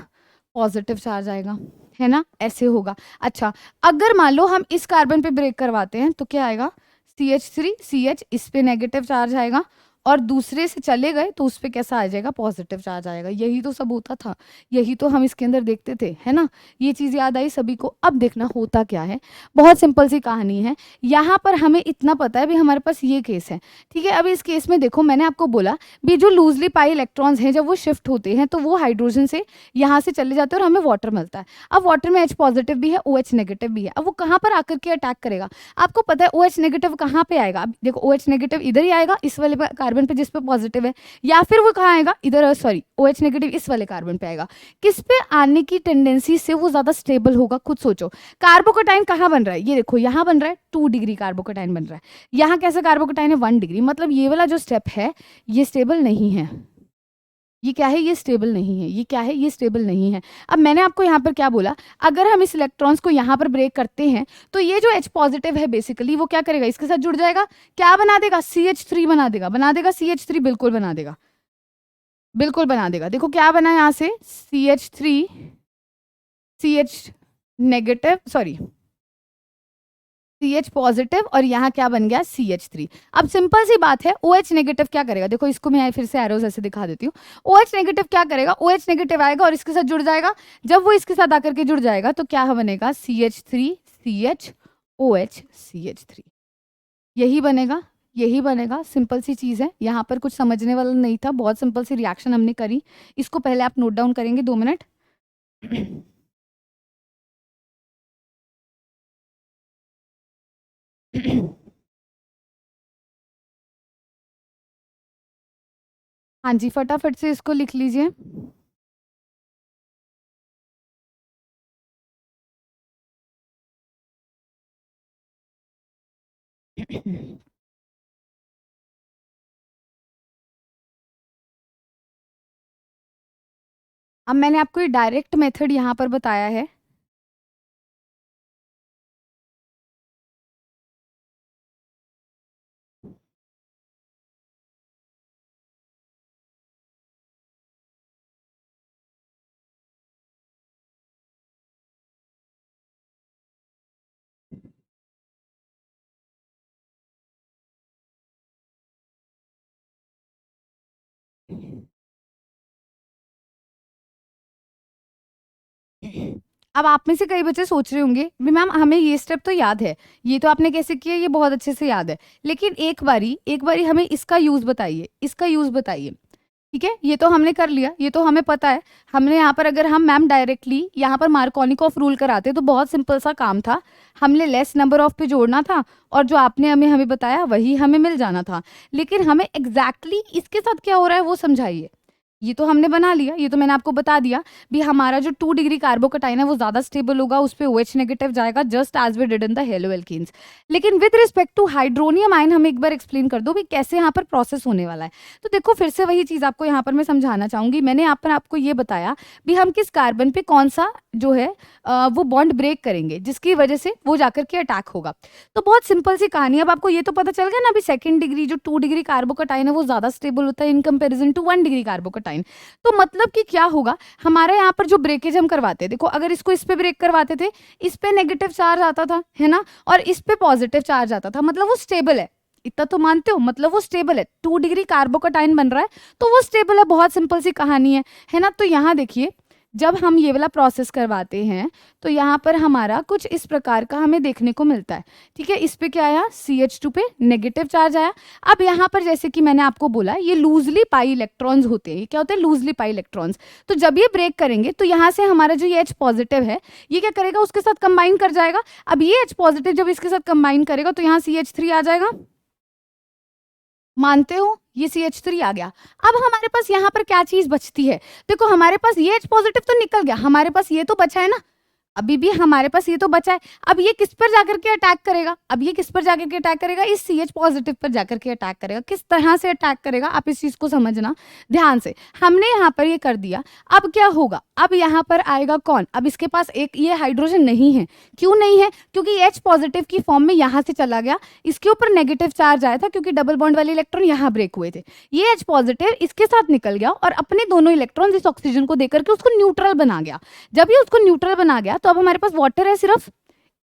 पॉजिटिव चार्ज आएगा, है ना, ऐसे होगा। अच्छा, अगर मान लो हम इस कार्बन पे ब्रेक करवाते हैं तो क्या आएगा, CH3 CH, इस पे नेगेटिव चार्ज आएगा, और दूसरे से चले गए तो उस पे कैसा आ जाएगा, पॉजिटिव चार्ज आएगा। यही तो सब होता था, यही तो हम इसके अंदर देखते थे, है ना। ये चीज याद आई सभी को। अब देखना होता क्या है, बहुत सिंपल सी कहानी है। यहाँ पर हमें इतना पता है भी, हमारे पास ये केस है, ठीक है। अब इस केस में देखो, मैंने आपको बोला भी जो लूजली पाई इलेक्ट्रॉन्स हैं जब वो शिफ्ट होते हैं तो वो हाइड्रोजन से यहाँ से चले जाते हैं और हमें वाटर मिलता है। अब वाटर में H पॉजिटिव भी है, OH नेगेटिव भी है। अब वो कहाँ पर आकर के अटैक करेगा, आपको पता है OH नेगेटिव कहाँ पे आएगा। अब देखो OH नेगेटिव इधर ही आएगा, इस वाले कार्बन पे जिस पे पॉजिटिव है, या फिर वो कहाँ आएगा इधर, सॉरी OH नेगेटिव इस वाले कार्बन पे आएगा। किस पे आने की टेंडेंसी से वो ज्यादा स्टेबल होगा, खुद सोचो। कार्बोकेटाइन कहाँ बन रहा है, ये देखो यहाँ बन रहा है 2 डिग्री कार्बोकेटाइन बन रहा है। यहाँ कैसे कार्बोकेटाइन है 1 डिग्री, मतलब ये वाला जो स्टेप है ये स्टेबल नहीं है। ये क्या है, ये स्टेबल नहीं है। ये क्या है, ये स्टेबल नहीं है। अब मैंने आपको यहाँ पर क्या बोला, अगर हम इस इलेक्ट्रॉन्स को यहाँ पर ब्रेक करते हैं तो ये जो H पॉजिटिव है बेसिकली वो क्या करेगा, इसके साथ जुड़ जाएगा, क्या बना देगा, CH3 बना देगा, बना देगा CH3, बिल्कुल बना देगा, बिल्कुल बना देगा। देखो क्या बना यहाँ से, CH3 CH negative, sorry CH positive, और यहाँ क्या बन गया CH3। अब सिंपल सी बात है, OH नेगेटिव क्या करेगा, देखो इसको मैं फिर से एरोज ऐसे दिखा देती हूँ। OH नेगेटिव क्या करेगा, OH नेगेटिव आएगा और इसके साथ जुड़ जाएगा। जब वो इसके साथ आकर के जुड़ जाएगा तो क्या बनेगा, CH3 CH OH CH3, यही बनेगा, यही बनेगा। सिंपल सी चीज है, यहाँ पर कुछ समझने वाला नहीं था, बहुत सिंपल सी रिएक्शन हमने करी। इसको पहले आप नोट डाउन करेंगे 2 मिनट। हाँ जी, फटाफट से इसको लिख लीजिए। अब मैंने आपको ये डायरेक्ट मेथड यहाँ पर बताया है। अब आप में से कई बच्चे सोच रहे होंगे, "भी मैम हमें ये स्टेप तो याद है, ये तो आपने कैसे किया ये बहुत अच्छे से याद है। लेकिन एक बारी हमें इसका यूज़ बताइए, इसका यूज़ बताइए।" ठीक है? ये तो हमने कर लिया, ये तो हमें पता है। हमने यहाँ पर अगर हम मैम डायरेक्टली यहाँ पर मार्कोनिकॉफ रूल कराते तो बहुत सिंपल सा काम था। हमने लेस नंबर ऑफ पे जोड़ना था और जो आपने हमें हमें बताया वही हमें मिल जाना था। लेकिन हमें एग्ज़ैक्टली इसके साथ क्या हो रहा है वो समझाइए। ये तो हमने बना लिया, ये तो मैंने आपको बता दिया भी हमारा जो 2 डिग्री कार्बोकैटायन है वो ज़्यादा स्टेबल होगा, उस पे OH नेगेटिव जाएगा just as we did in the haloalkanes. लेकिन with respect to hydronium ion हमें एक बार एक्सप्लेन कर दो भी कैसे यहाँ पर प्रोसेस होने वाला है। तो देखो फिर से वही चीज़ आपको यहाँ पर मैं समझाना चाहूँगी। मैंने यहाँ पर आपको ये बताया भी हम किस कार्बन पे कौन-सा जो है वो बॉन्ड ब्रेक करेंगे जिसकी वजह से वो जाकर के अटैक होगा। तो बहुत सिंपल सी कहानी है। अब आपको ये तो पता चल गया ना अभी सेकंड डिग्री जो 2 डिग्री कार्बोकैटायन है वो ज़्यादा स्टेबल होता है in comparison to 1 degree carbocation. तो मतलब कि क्या होगा हमारे यहाँ पर जो ब्रेकेज हम करवाते हैं, देखो अगर इसको इस पे ब्रेक करवाते थे, इस पे नेगेटिव चार्ज आता था, है ना? और इस पे पॉजिटिव चार्ज आता था, मतलब वो स्टेबल है। इतना तो मानते हो, मतलब वो स्टेबल है। 2 डिग्री कार्बोकैटायन बन रहा है तो वो स्टेबल है। बहुत सिंपल सी कहानी है ना? तो यहाँ देखिए जब हम ये वाला प्रोसेस करवाते हैं तो यहाँ पर हमारा कुछ इस प्रकार का हमें देखने को मिलता है। ठीक है, इस पे क्या आया CH2 पे नेगेटिव चार्ज आया। अब यहाँ पर जैसे कि मैंने आपको बोला ये लूजली पाई इलेक्ट्रॉन्स होते हैं। ये क्या होते हैं? Loosely pi electrons. तो जब ये ब्रेक करेंगे तो यहाँ से हमारा जो ये H पॉजिटिव है ये क्या करेगा उसके साथ कंबाइन कर जाएगा। अब ये H पॉजिटिव जब इसके साथ कंबाइन करेगा तो यहाँ CH3 आ जाएगा। मानते हो? ये CH3 आ गया। अब हमारे पास यहाँ पर क्या चीज़ बचती है? देखो हमारे पास ये H पॉजिटिव तो निकल गया, हमारे पास ये तो बचा है ना, अभी भी हमारे पास ये तो बचा है। अब ये किस पर जाकर के अटैक करेगा? अब ये किस पर जाकर के अटैक करेगा? इस CH पॉजिटिव पर जाकर के अटैक करेगा। किस तरह से अटैक करेगा? आप इस चीज़ को समझना ध्यान से। हमने यहाँ पर ये कर दिया, अब क्या होगा? अब यहाँ पर आएगा कौन? अब इसके पास एक ये हाइड्रोजन नहीं है। क्यों नहीं है? क्योंकि H पॉजिटिव की फॉर्म में यहाँ से चला गया, इसके ऊपर नेगेटिव चार्ज आया था क्योंकि डबल बॉन्ड वाले इलेक्ट्रॉन यहाँ ब्रेक हुए थे। ये H पॉजिटिव इसके साथ निकल गया और अपने दोनों इलेक्ट्रॉन इस ऑक्सीजन को देकर के उसको न्यूट्रल बना गया। जब ये उसको न्यूट्रल बना गया तो अब हमारे पास वाटर है सिर्फ,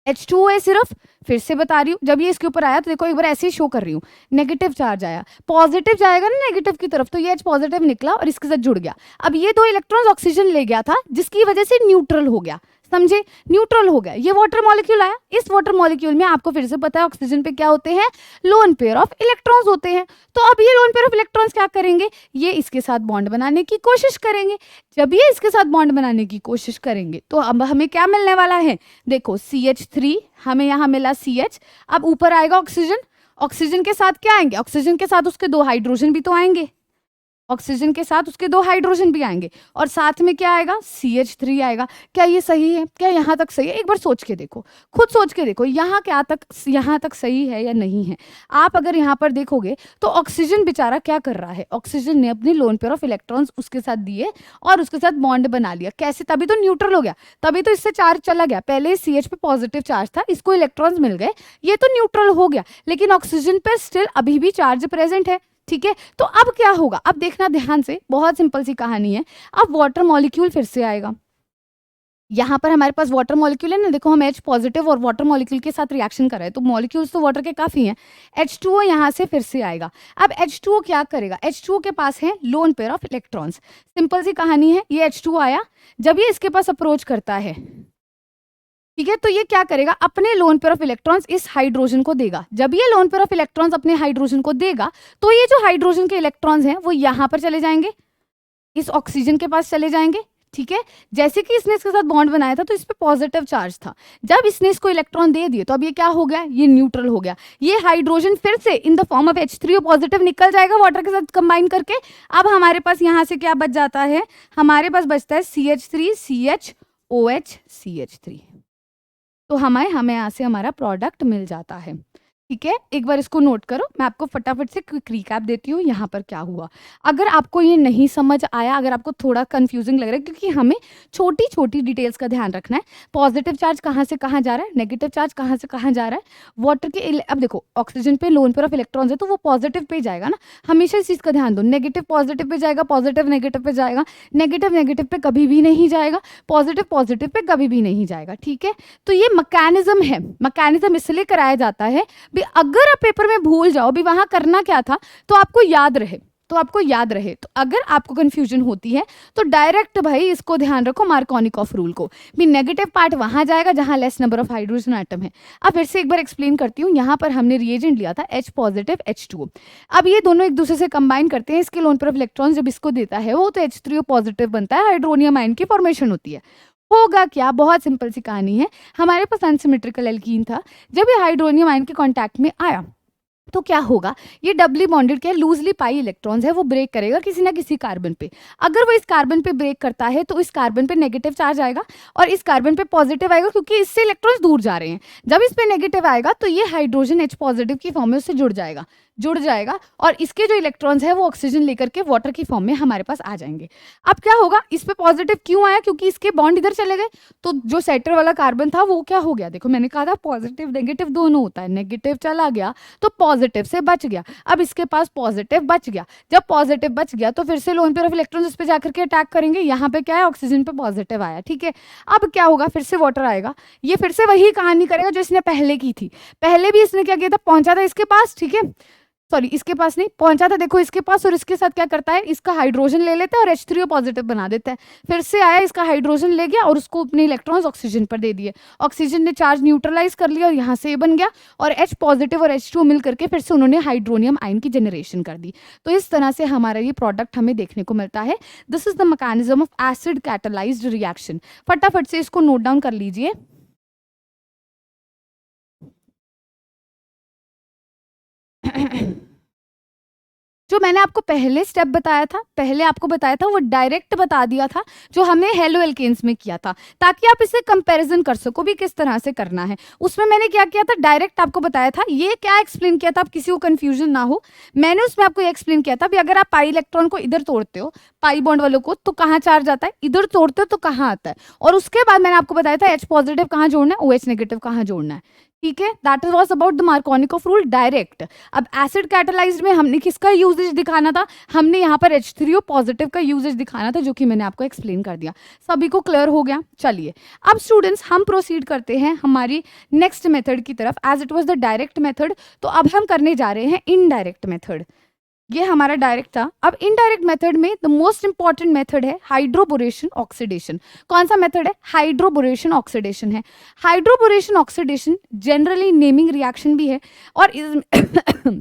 H2O है सिर्फ। फिर से बता रही हूँ, जब ये इसके ऊपर आया तो देखो एक बार ऐसे ही शो कर रही हूँ, नेगेटिव चार्ज आया, पॉजिटिव जाएगा ना नेगेटिव की तरफ तो ये H पॉजिटिव निकला और इसके साथ जुड़ गया। अब ये 2 इलेक्ट्रॉन्स ऑक्सीजन ले गया था जिसकी वजह से न्यूट्रल हो गया। समझे? न्यूट्रल हो गया। ये वाटर मॉलिक्यूल आया, इस वाटर मॉलिक्यूल में आपको फिर से पता है ऑक्सीजन पे क्या होते हैं? लोन पेयर ऑफ इलेक्ट्रॉन्स होते हैं। तो अब ये लोन पेयर ऑफ इलेक्ट्रॉन्स क्या करेंगे? ये इसके साथ बॉन्ड बनाने की कोशिश करेंगे। जब ये इसके साथ बॉन्ड बनाने की कोशिश करेंगे तो अब हमें क्या मिलने वाला है? देखो CH3 हमें यहाँ मिला CH, अब ऊपर आएगा ऑक्सीजन। ऑक्सीजन के साथ क्या आएंगे? ऑक्सीजन के साथ उसके 2 हाइड्रोजन भी तो आएंगे। ऑक्सीजन के साथ उसके 2 हाइड्रोजन भी आएंगे और साथ में क्या आएगा? CH3 आएगा। क्या ये सही है? क्या यहाँ तक सही है? एक बार सोच के देखो, खुद सोच के देखो यहाँ तक सही है या नहीं है। आप अगर यहाँ पर देखोगे तो ऑक्सीजन बेचारा क्या कर रहा है? ऑक्सीजन ने अपने लोन पेयर ऑफ इलेक्ट्रॉन्स उसके साथ दिए और उसके साथ बॉन्ड बना लिया। कैसे? तभी तो न्यूट्रल हो गया, तभी तो इससे चार्ज चला गया। पहले CH पे पॉजिटिव चार्ज था, इसको इलेक्ट्रॉन्स मिल गए, ये तो न्यूट्रल हो गया, लेकिन ऑक्सीजन पे स्टिल अभी भी चार्ज प्रेजेंट है। ठीक है, तो अब क्या होगा? अब देखना ध्यान से, बहुत सिंपल सी कहानी है। अब वाटर मॉलिक्यूल फिर से आएगा। यहाँ पर हमारे पास वाटर मॉलिक्यूल है ना, देखो हम H पॉजिटिव और वाटर मॉलिक्यूल के साथ रिएक्शन कर रहे हैं तो मॉलिक्यूल्स तो वाटर के काफ़ी हैं। H2O यहाँ से फिर से आएगा। अब H2O क्या करेगा? H2O के पास है lone pair of electrons. Simple सी कहानी है, ये H2O आया, जब ये इसके पास अप्रोच करता है, ठीक है, तो ये क्या करेगा? अपने लोन पेयर ऑफ इलेक्ट्रॉन्स इस हाइड्रोजन को देगा। जब ये लोन पेयर ऑफ इलेक्ट्रॉन्स अपने हाइड्रोजन को देगा तो ये जो हाइड्रोजन के इलेक्ट्रॉन्स हैं वो यहाँ पर चले जाएंगे, इस ऑक्सीजन के पास चले जाएंगे। ठीक है, जैसे कि इसने इसके साथ बॉन्ड बनाया था तो इस पे पॉजिटिव चार्ज था, जब इसने इसको इलेक्ट्रॉन दे दिए तो अब ये क्या हो गया? ये न्यूट्रल हो गया। ये हाइड्रोजन फिर से in the form of H3O positive निकल जाएगा वाटर के साथ कंबाइन करके। अब हमारे पास यहाँ से क्या बच जाता है? हमारे पास बचता है CH3 CHOH CH3। तो हमें यहाँ से हमारा प्रोडक्ट मिल जाता है। ठीक है, एक बार इसको नोट करो, मैं आपको फटाफट से क्विक रिकैप देती हूँ यहाँ पर क्या हुआ। अगर आपको ये नहीं समझ आया, अगर आपको थोड़ा कंफ्यूजिंग लग रहा है, क्योंकि हमें छोटी छोटी डिटेल्स का ध्यान रखना है। पॉजिटिव चार्ज कहाँ से कहाँ जा रहा है, नेगेटिव चार्ज कहाँ से कहाँ जा रहा है, वाटर के अब देखो ऑक्सीजन पे लोन पेयर ऑफ इलेक्ट्रॉन्स है तो वो पॉजिटिव पे जाएगा ना, हमेशा इस चीज़ का ध्यान दो। नेगेटिव पॉजिटिव पे जाएगा, पॉजिटिव नेगेटिव पे जाएगा, नेगेटिव नेगेटिव पे कभी भी नहीं जाएगा, पॉजिटिव पॉजिटिव पे कभी भी नहीं जाएगा। ठीक है, तो ये मैकेनिज्म है। मैकेनिज्म इसलिए कराया जाता है भी अगर आप पेपर में भूल जाओ भी वहां करना क्या था तो आपको याद रहे। तो आपको याद रहे। तो अगर आपको कंफ्यूजन होती है तो डायरेक्ट भाई इसको ध्यान रखो, मार्कोनिकॉफ रूल को भी, नेगेटिव पार्ट वहां जाएगा जहां less number of hydrogen atom है। अब फिर से एक बार एक्सप्लेन करती हूँ। यहाँ पर हमने रिएजेंट लिया था H पॉजिटिव H2O। अब ये दोनों एक दूसरे से कंबाइन करते हैं, इसके लोन पर इलेक्ट्रॉन जब इसको देता है वो तो H3O पॉजिटिव बनता है, हाइड्रोनियम आयन की फॉर्मेशन होती है। होगा क्या, बहुत सिंपल सी कहानी है। हमारे पास अनसिमेट्रिकल एल्कीन था, जब ये हाइड्रोनियम आयन के कांटेक्ट में आया तो क्या होगा, ये डबली बॉन्डेड क्या लूजली पाई इलेक्ट्रॉन्स है, वो ब्रेक करेगा किसी ना किसी कार्बन पे। अगर वो इस कार्बन पे ब्रेक करता है तो इस कार्बन पे नेगेटिव चार्ज आएगा और इस कार्बन पे पॉजिटिव आएगा, क्योंकि इससे इलेक्ट्रॉन्स दूर जा रहे हैं। जब इस पे नेगेटिव आएगा तो ये हाइड्रोजन H पॉजिटिव की फॉर्म में उससे जुड़ जाएगा और इसके जो इलेक्ट्रॉन्स है वो ऑक्सीजन लेकर के वाटर की फॉर्म में हमारे पास आ जाएंगे। अब क्या होगा, इस पे पॉजिटिव क्यों आया, क्योंकि इसके बॉन्ड इधर चले गए, तो जो सेंटर वाला कार्बन था वो क्या हो गया, देखो मैंने कहा था पॉजिटिव नेगेटिव दोनों होता है, नेगेटिव चला गया तो पॉजिटिव से बच गया। अब इसके पास पॉजिटिव बच गया, जब पॉजिटिव बच गया तो फिर से लोन पेयर ऑफ इलेक्ट्रॉन्स इस पे जाकर के अटैक करेंगे। यहाँ पे क्या है, ऑक्सीजन पे पॉजिटिव आया, ठीक है। अब क्या होगा, फिर से वाटर आएगा, ये फिर से वही कहानी करेगा जो इसने पहले की थी। पहले भी इसने क्या किया था, पहुंचा था इसके पास, ठीक है, सॉरी इसके पास नहीं पहुंचा था, देखो इसके पास, और इसके साथ क्या करता है, इसका हाइड्रोजन ले लेता है और H3O पॉजिटिव बना देता है। फिर से आया, इसका हाइड्रोजन ले गया और उसको अपने इलेक्ट्रॉन्स ऑक्सीजन पर दे दिए, ऑक्सीजन ने चार्ज न्यूट्रलाइज कर लिया और यहाँ से ये बन गया, और H पॉजिटिव और H2O मिल करके फिर से उन्होंने हाइड्रोनियम आयन की जनरेशन कर दी। तो इस तरह से हमारा ये प्रोडक्ट हमें देखने को मिलता है। This is the mechanism of acid catalysed reaction. फटाफट से इसको नोट डाउन कर लीजिए। जो मैंने आपको पहले स्टेप बताया था, पहले आपको बताया था, वो डायरेक्ट बता दिया था जो हमने हेलो एल्केन्स में किया था, ताकि आप इसे कंपैरिजन कर सको भी किस तरह से करना है। उसमें मैंने क्या किया था, डायरेक्ट आपको बताया था, ये क्या एक्सप्लेन किया था, आप किसी को कंफ्यूजन ना हो, मैंने उसमें आपको ये एक्सप्लेन किया था भी अगर आप पाई इलेक्ट्रॉन को इधर तोड़ते हो, पाई बॉन्ड वालों को, तो कहाँ चार्ज आता है, इधर तोड़ते हो तो कहाँ आता है, और उसके बाद मैंने आपको बताया था H पॉजिटिव कहाँ जोड़ना है, OH नेगेटिव कहाँ जोड़ना है, ठीक है। That was about the Markovnikov rule direct. अब एसिड कैटालाइज्ड में हमने किसका यूजेज दिखाना था, हमने यहाँ पर H3O पॉजिटिव का यूजेज दिखाना था, जो कि मैंने आपको एक्सप्लेन कर दिया। सभी को क्लियर हो गया। चलिए अब स्टूडेंट्स हम प्रोसीड करते हैं हमारी नेक्स्ट मेथड की तरफ। As it was the direct method, तो अब हम करने जा रहे हैं इनडायरेक्ट मेथड। ये हमारा डायरेक्ट था। अब इनडायरेक्ट मेथड में द मोस्ट इंपॉर्टेंट मेथड है हाइड्रोबोरेशन ऑक्सीडेशन। कौन सा मेथड है, हाइड्रोबोरेशन ऑक्सीडेशन है। Hydroboration oxidation generally naming reaction भी है, और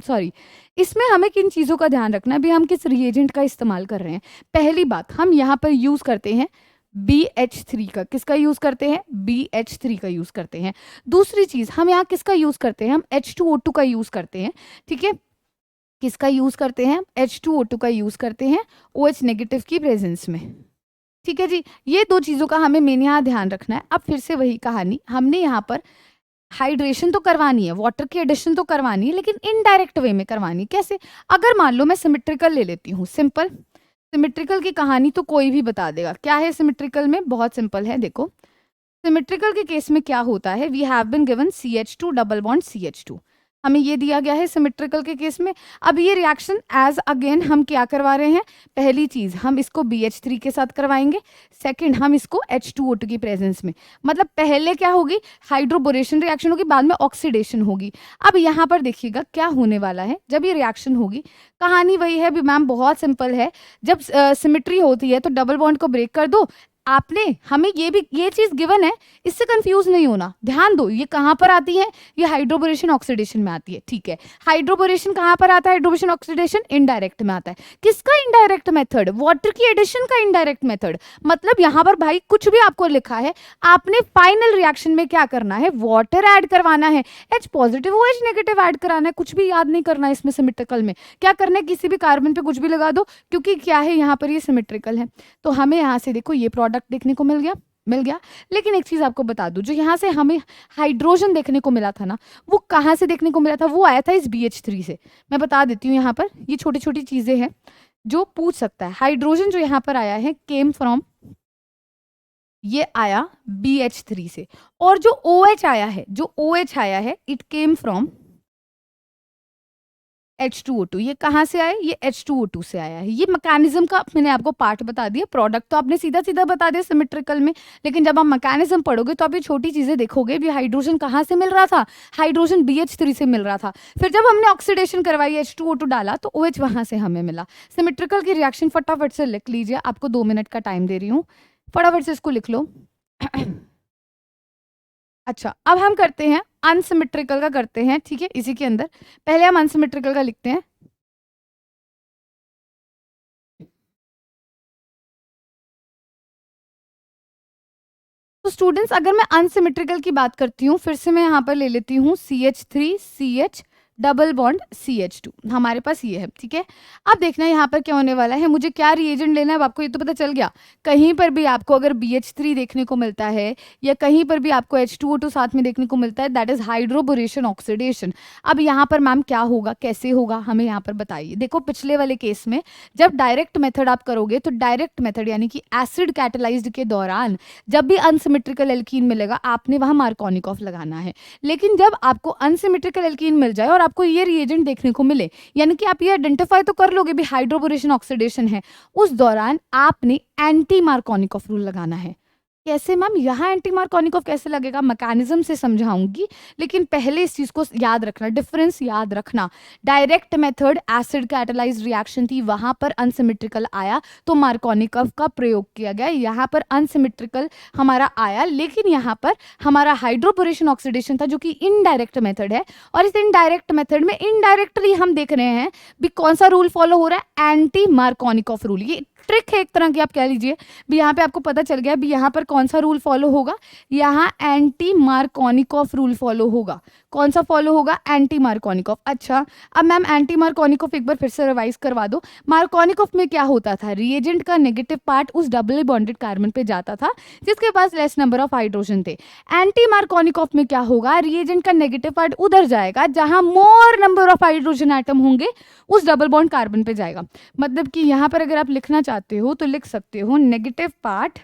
सॉरी इसमें हमें किन चीज़ों का ध्यान रखना है भी, हम किस रिएजेंट का इस्तेमाल कर रहे हैं। पहली बात, हम यहाँ पर यूज़ करते हैं BH3 का। किसका यूज़ करते हैं, BH3 का यूज़ करते हैं। दूसरी चीज़, हम यहाँ किसका यूज़ करते हैं, हम H2O2 का यूज़ करते हैं, ठीक है। किसका यूज़ करते हैं, H2O2 का यूज़ करते हैं OH नेगेटिव की प्रेजेंस में, ठीक है जी। ये दो चीज़ों का हमें मेन यहाँ ध्यान रखना है। अब फिर से वही कहानी, हमने यहाँ पर हाइड्रेशन तो करवानी है, वाटर की एडिशन तो करवानी है, लेकिन इनडायरेक्ट वे में करवानी है। कैसे, अगर मान लो मैं सिमेट्रिकल ले लेती हूँ, सिंपल सिमेट्रिकल की कहानी तो कोई भी बता देगा। क्या है सिमेट्रिकल में, बहुत सिंपल है। देखो सिमेट्रिकल के केस में क्या होता है, we have been given CH2 double bond CH2, हमें ये दिया गया है सिमेट्रिकल के केस में। अब ये रिएक्शन एज अगेन हम क्या करवा रहे हैं, पहली चीज हम इसको BH3 के साथ करवाएंगे, सेकंड हम इसको H2O2 की प्रेजेंस में। मतलब पहले क्या होगी, हाइड्रोबोरेशन रिएक्शन होगी, बाद में ऑक्सीडेशन होगी। अब यहाँ पर देखिएगा क्या होने वाला है, जब ये रिएक्शन होगी, कहानी वही है भी मैम, बहुत सिंपल है। जब सिमेट्री होती है तो डबल बॉन्ड को ब्रेक कर दो। आपने हमें ये चीज गिवन है, इससे कंफ्यूज नहीं होना, ध्यान दो। ये कहाँ पर आती है, ये हाइड्रोबोरेशन ऑक्सीडेशन में आती है, ठीक है। हाइड्रोबोरेशन कहाँ पर आता है, हाइड्रोबोरेशन ऑक्सीडेशन इनडायरेक्ट में आता है। किसका इनडायरेक्ट मेथड, वाटर की एडिशन का इनडायरेक्ट मेथड। मतलब यहाँ पर भाई कुछ भी आपको लिखा है, आपने फाइनल रिएक्शन में क्या करना है, वाटर ऐड करवाना है, H positive OH negative add कराना है, कुछ भी याद नहीं करना है इसमें। सिमेट्रिकल में क्या करना है, किसी भी कार्बन पे कुछ भी लगा दो, क्योंकि क्या है यहाँ पर ये सिमेट्रिकल है। तो हमें यहाँ से देखो ये प्रोडक्ट देखने को मिल गया। लेकिन एक चीज आपको बता दूं, जो यहाँ से हमें हाइड्रोजन देखने को मिला था ना, वो कहाँ से देखने को मिला था, वो आया था इस BH3 से। मैं बता देती हूँ, यहाँ पर ये छोटी छोटी चीजें हैं जो पूछ सकता है। हाइड्रोजन जो यहाँ पर आया है केम फ्रॉम, ये आया BH3 से, और जो OH आया है, इट केम फ्रॉम H2O2 ये कहाँ से आया? ये H2O2 से आया है। ये मैकेनिज्म का मैंने आपको पार्ट बता दिया, प्रोडक्ट तो आपने सीधा-सीधा बता दिया सिमेट्रिकल में, लेकिन जब आप मैकेनिज्म पढ़ोगे तो आप ये छोटी चीज़ें देखोगे भी हाइड्रोजन कहाँ से मिल रहा था? हाइड्रोजन BH3 से मिल रहा था। फिर जब हमने ऑक्सीडेशन करवाई H2O2 डाला तो OH वहाँ से हमें मिला। सिमेट्रिकल की रिएक्शन फटाफट से लिख लीजिए, आपको 2 मिनट का टाइम दे रही हूँ, फटाफट से इसको लिख लो। अच्छा, अब हम करते हैं अनसिमेट्रिकल का करते हैं, ठीक है? इसी के अंदर पहले हम अनसिमेट्रिकल का लिखते हैं। तो स्टूडेंट्स अगर मैं अनसिमेट्रिकल की बात करती हूँ, फिर से मैं यहाँ पर ले लेती हूँ CH3 CH double bond CH2, हमारे पास ये है, ठीक है? अब देखना यहाँ पर क्या होने वाला है, मुझे क्या रिएजेंट लेना है, अब आपको ये तो पता चल गया। कहीं पर भी आपको अगर BH3 देखने को मिलता है या कहीं पर भी आपको H2O2 साथ में देखने को मिलता है, दैट इज हाइड्रोबोरेशन ऑक्सीडेशन। अब यहाँ पर मैम क्या होगा, कैसे होगा, हमें यहाँ पर बताइए। देखो पिछले वाले केस में जब डायरेक्ट मेथड आप करोगे तो डायरेक्ट मेथड यानी कि एसिड कैटेलाइज्ड के दौरान जब भी अनसिमेट्रिकल एल्कीन मिलेगा आपने वहां मार्कोनिकॉफ लगाना है। लेकिन जब आपको अनसिमेट्रिकल एल्कीन मिल जाए और आपको ये रिएजेंट देखने को मिले, यानी कि आप ये आइडेंटिफाई तो कर लोगे भी हाइड्रोबोरेशन ऑक्सीडेशन है, उस दौरान आपने एंटी मार्कोनिकॉफ रूल लगाना है। कैसे मैम, यहाँ एंटी मार्कोनिकॉफ कैसे लगेगा, मैकेनिज्म से समझाऊंगी, लेकिन पहले इस चीज को याद रखना, डिफरेंस याद रखना। Direct method acid catalysed reaction थी, वहां पर अनसिमेट्रिकल आया तो मार्कोनिकॉफ का प्रयोग किया गया। यहाँ पर अनसिमेट्रिकल हमारा आया, लेकिन यहाँ पर हमारा हाइड्रोबोरेशन ऑक्सीडेशन था जो कि इनडायरेक्ट मेथड है। और इस इनडायरेक्ट मेथड में इनडायरेक्टली हम देख रहे हैं भी कौन सा रूल फॉलो हो रहा है, एंटी मार्कोनिकॉफ रूल। ये ट्रिक है एक तरह की, आप कह लीजिए भी यहाँ पे आपको पता चल गया भी यहाँ पर कौन सा रूल फॉलो होगा, यहाँ एंटी मार्कोनिकॉफ रूल फॉलो होगा। कौन सा फॉलो होगा, एंटी मार्कोनिकॉफ। अच्छा, अब मैम एंटी मार्कोनिकॉफ एक बार फिर से रिवाइज करवा दो। मार्कोनिकॉफ में क्या होता था, रिएजेंट का नेगेटिव पार्ट उस डबल बॉन्डेड कार्बन पे जाता था जिसके पास लेस नंबर ऑफ हाइड्रोजन थे। एंटी मार्कोनिकॉफ में क्या होगा, रिएजेंट का नेगेटिव पार्ट उधर जाएगा जहां मोर नंबर ऑफ हाइड्रोजन एटम होंगे, उस डबल बॉन्ड कार्बन पे जाएगा। मतलब कि यहाँ पर अगर आप लिखना चाहते हो तो लिख सकते हो negative part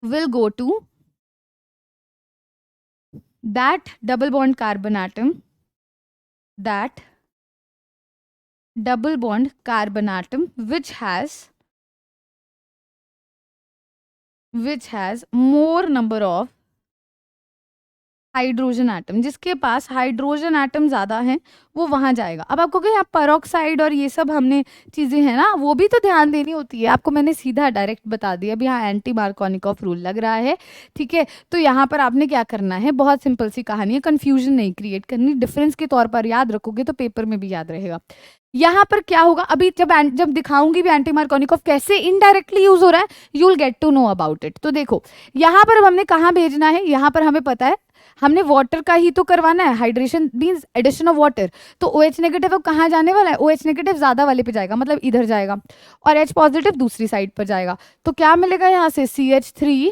will go to that double bond carbon atom, that double bond carbon atom which has more number of hydrogen atom, जिसके पास हाइड्रोजन एटम ज़्यादा हैं वो वहाँ जाएगा। अब आपको क्या पेरोक्साइड और ये सब हमने चीज़ें हैं ना, वो भी तो ध्यान देनी होती है। आपको मैंने सीधा डायरेक्ट बता दिया भी हाँ एंटी मार्कोनिकॉफ रूल लग रहा है, ठीक है? तो यहाँ पर आपने क्या करना है, बहुत सिंपल सी कहानी है, कन्फ्यूजन नहीं क्रिएट करनी, डिफरेंस के तौर पर याद रखोगे तो पेपर में भी याद रहेगा। यहाँ पर क्या होगा, अभी जब दिखाऊंगी भी एंटी मार्कोनिकॉफ कैसे इनडायरेक्टली यूज हो रहा है, you will get to know about it. तो देखो यहाँ पर अब हमने कहाँ भेजना है, यहाँ पर हमें पता है हमने वाटर का ही तो करवाना है, hydration means addition of water. तो OH नेगेटिव कहाँ जाने वाला है, OH नेगेटिव ज्यादा वाले पे जाएगा, मतलब इधर जाएगा, और H पॉजिटिव दूसरी साइड पर जाएगा। तो क्या मिलेगा यहाँ से, CH3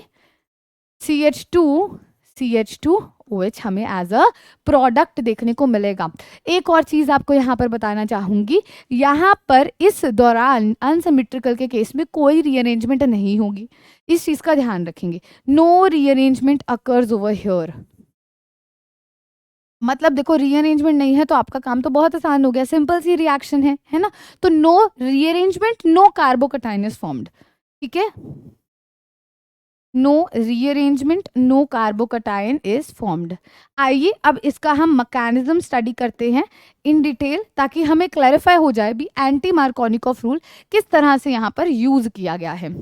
CH2 OH हमें एज अ प्रोडक्ट देखने को मिलेगा। एक और चीज आपको यहाँ पर बताना चाहूंगी, यहाँ पर इस दौरान अनसिमेट्रिकल के केस में कोई रीअरेंजमेंट नहीं होगी, इस चीज का ध्यान रखेंगे। No rearrangement occurs over here, मतलब देखो रीअरेंजमेंट नहीं है तो आपका काम तो बहुत आसान हो गया, सिंपल सी रिएक्शन है ना। तो no rearrangement, no carbocation is formed, ठीक है? No rearrangement, no carbocation is formed. आइए अब इसका हम मैकेनिज्म स्टडी करते हैं इन डिटेल, ताकि हमें क्लैरिफाई हो जाए भी एंटी मार्कोनिकॉफ रूल किस तरह से यहाँ पर यूज किया गया है।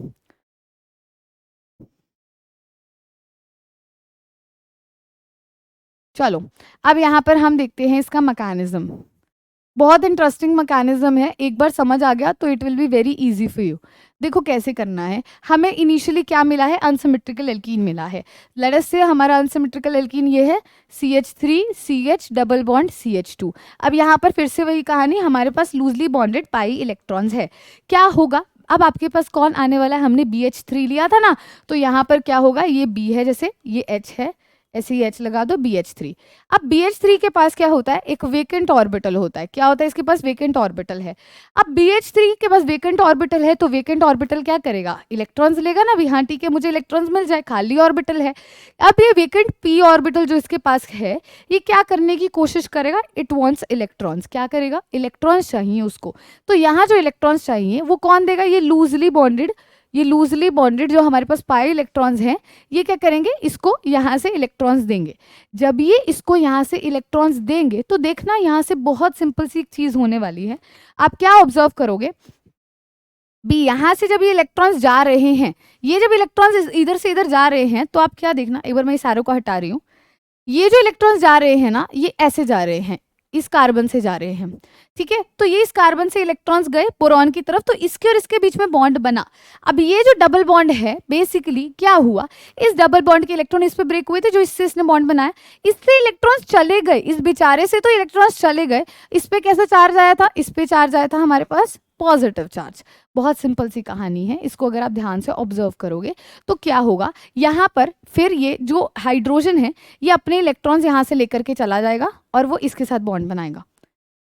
चलो अब यहाँ पर हम देखते हैं इसका मैकेनिज्म, बहुत इंटरेस्टिंग मैकेनिज्म है, एक बार समझ आ गया तो it will be very easy for you. देखो कैसे करना है, हमें इनिशियली क्या मिला है, अनसिमेट्रिकल एल्कीन मिला है। लेट अस से हमारा अनसिमेट्रिकल एल्कीन ये है CH3 CH double bond CH2। अब यहाँ पर फिर से वही कहानी, हमारे पास लूजली बॉन्डेड पाई इलेक्ट्रॉन्स है। क्या होगा, अब आपके पास कौन आने वाला है, हमने BH3 लिया था ना, तो यहाँ पर क्या होगा, ये B है, जैसे ये H है, ऐसे ही H लगा दो, BH3। अब BH3 के पास क्या होता है, एक वेकेंट ऑर्बिटल होता है। क्या होता है इसके पास, वेकेंट ऑर्बिटल है। अब BH3 के पास वेकेंट ऑर्बिटल है, तो वेकेंट ऑर्बिटल क्या करेगा, इलेक्ट्रॉन्स लेगा ना भी, हाँ ठीक है मुझे इलेक्ट्रॉन्स मिल जाए, खाली ऑर्बिटल है। अब ये वेकेंट p ऑर्बिटल जो इसके पास है, ये क्या करने की कोशिश करेगा, इट वांट्स इलेक्ट्रॉन्स। क्या करेगा, इलेक्ट्रॉन्स चाहिए उसको। तो यहाँ जो इलेक्ट्रॉन्स चाहिए वो कौन देगा, ये लूजली बॉन्डेड जो हमारे पास पाई इलेक्ट्रॉन्स हैं, ये क्या करेंगे, इसको यहाँ से इलेक्ट्रॉन्स देंगे। जब ये इसको यहाँ से इलेक्ट्रॉन्स देंगे तो देखना यहाँ से बहुत सिंपल सी एक चीज होने वाली है। आप क्या ऑब्जर्व करोगे, बी यहाँ से जब ये इलेक्ट्रॉन्स जा रहे हैं, ये जब इलेक्ट्रॉन्स इधर से इधर जा रहे हैं, तो आप क्या देखना, एक बार मैं सारों को हटा रही हूँ, ये जो इलेक्ट्रॉन्स जा रहे हैं ना, ये ऐसे जा रहे हैं, इस कार्बन से जा रहे हैं, ठीक है। तो ये इस कार्बन से इलेक्ट्रॉन्स गए बोरॉन की तरफ, तो इसके और इसके बीच में बॉन्ड बना। अब ये जो डबल बॉन्ड है, बेसिकली क्या हुआ, इस डबल बॉन्ड के इलेक्ट्रॉन इस पे ब्रेक हुए थे, जो इससे इसने बॉन्ड बनाया, इससे इलेक्ट्रॉन्स चले गए, इस बेचारे से तो इलेक्ट्रॉन्स चले गए। इस पे कैसा चार्ज आया था, इस पे चार्ज आया था हमारे पास पॉजिटिव चार्ज। बहुत सिंपल सी कहानी है, इसको अगर आप ध्यान से ऑब्जर्व करोगे तो क्या होगा, यहाँ पर फिर ये जो हाइड्रोजन है, ये अपने इलेक्ट्रॉन्स यहाँ से लेकर के चला जाएगा और वो इसके साथ बॉन्ड बनाएगा।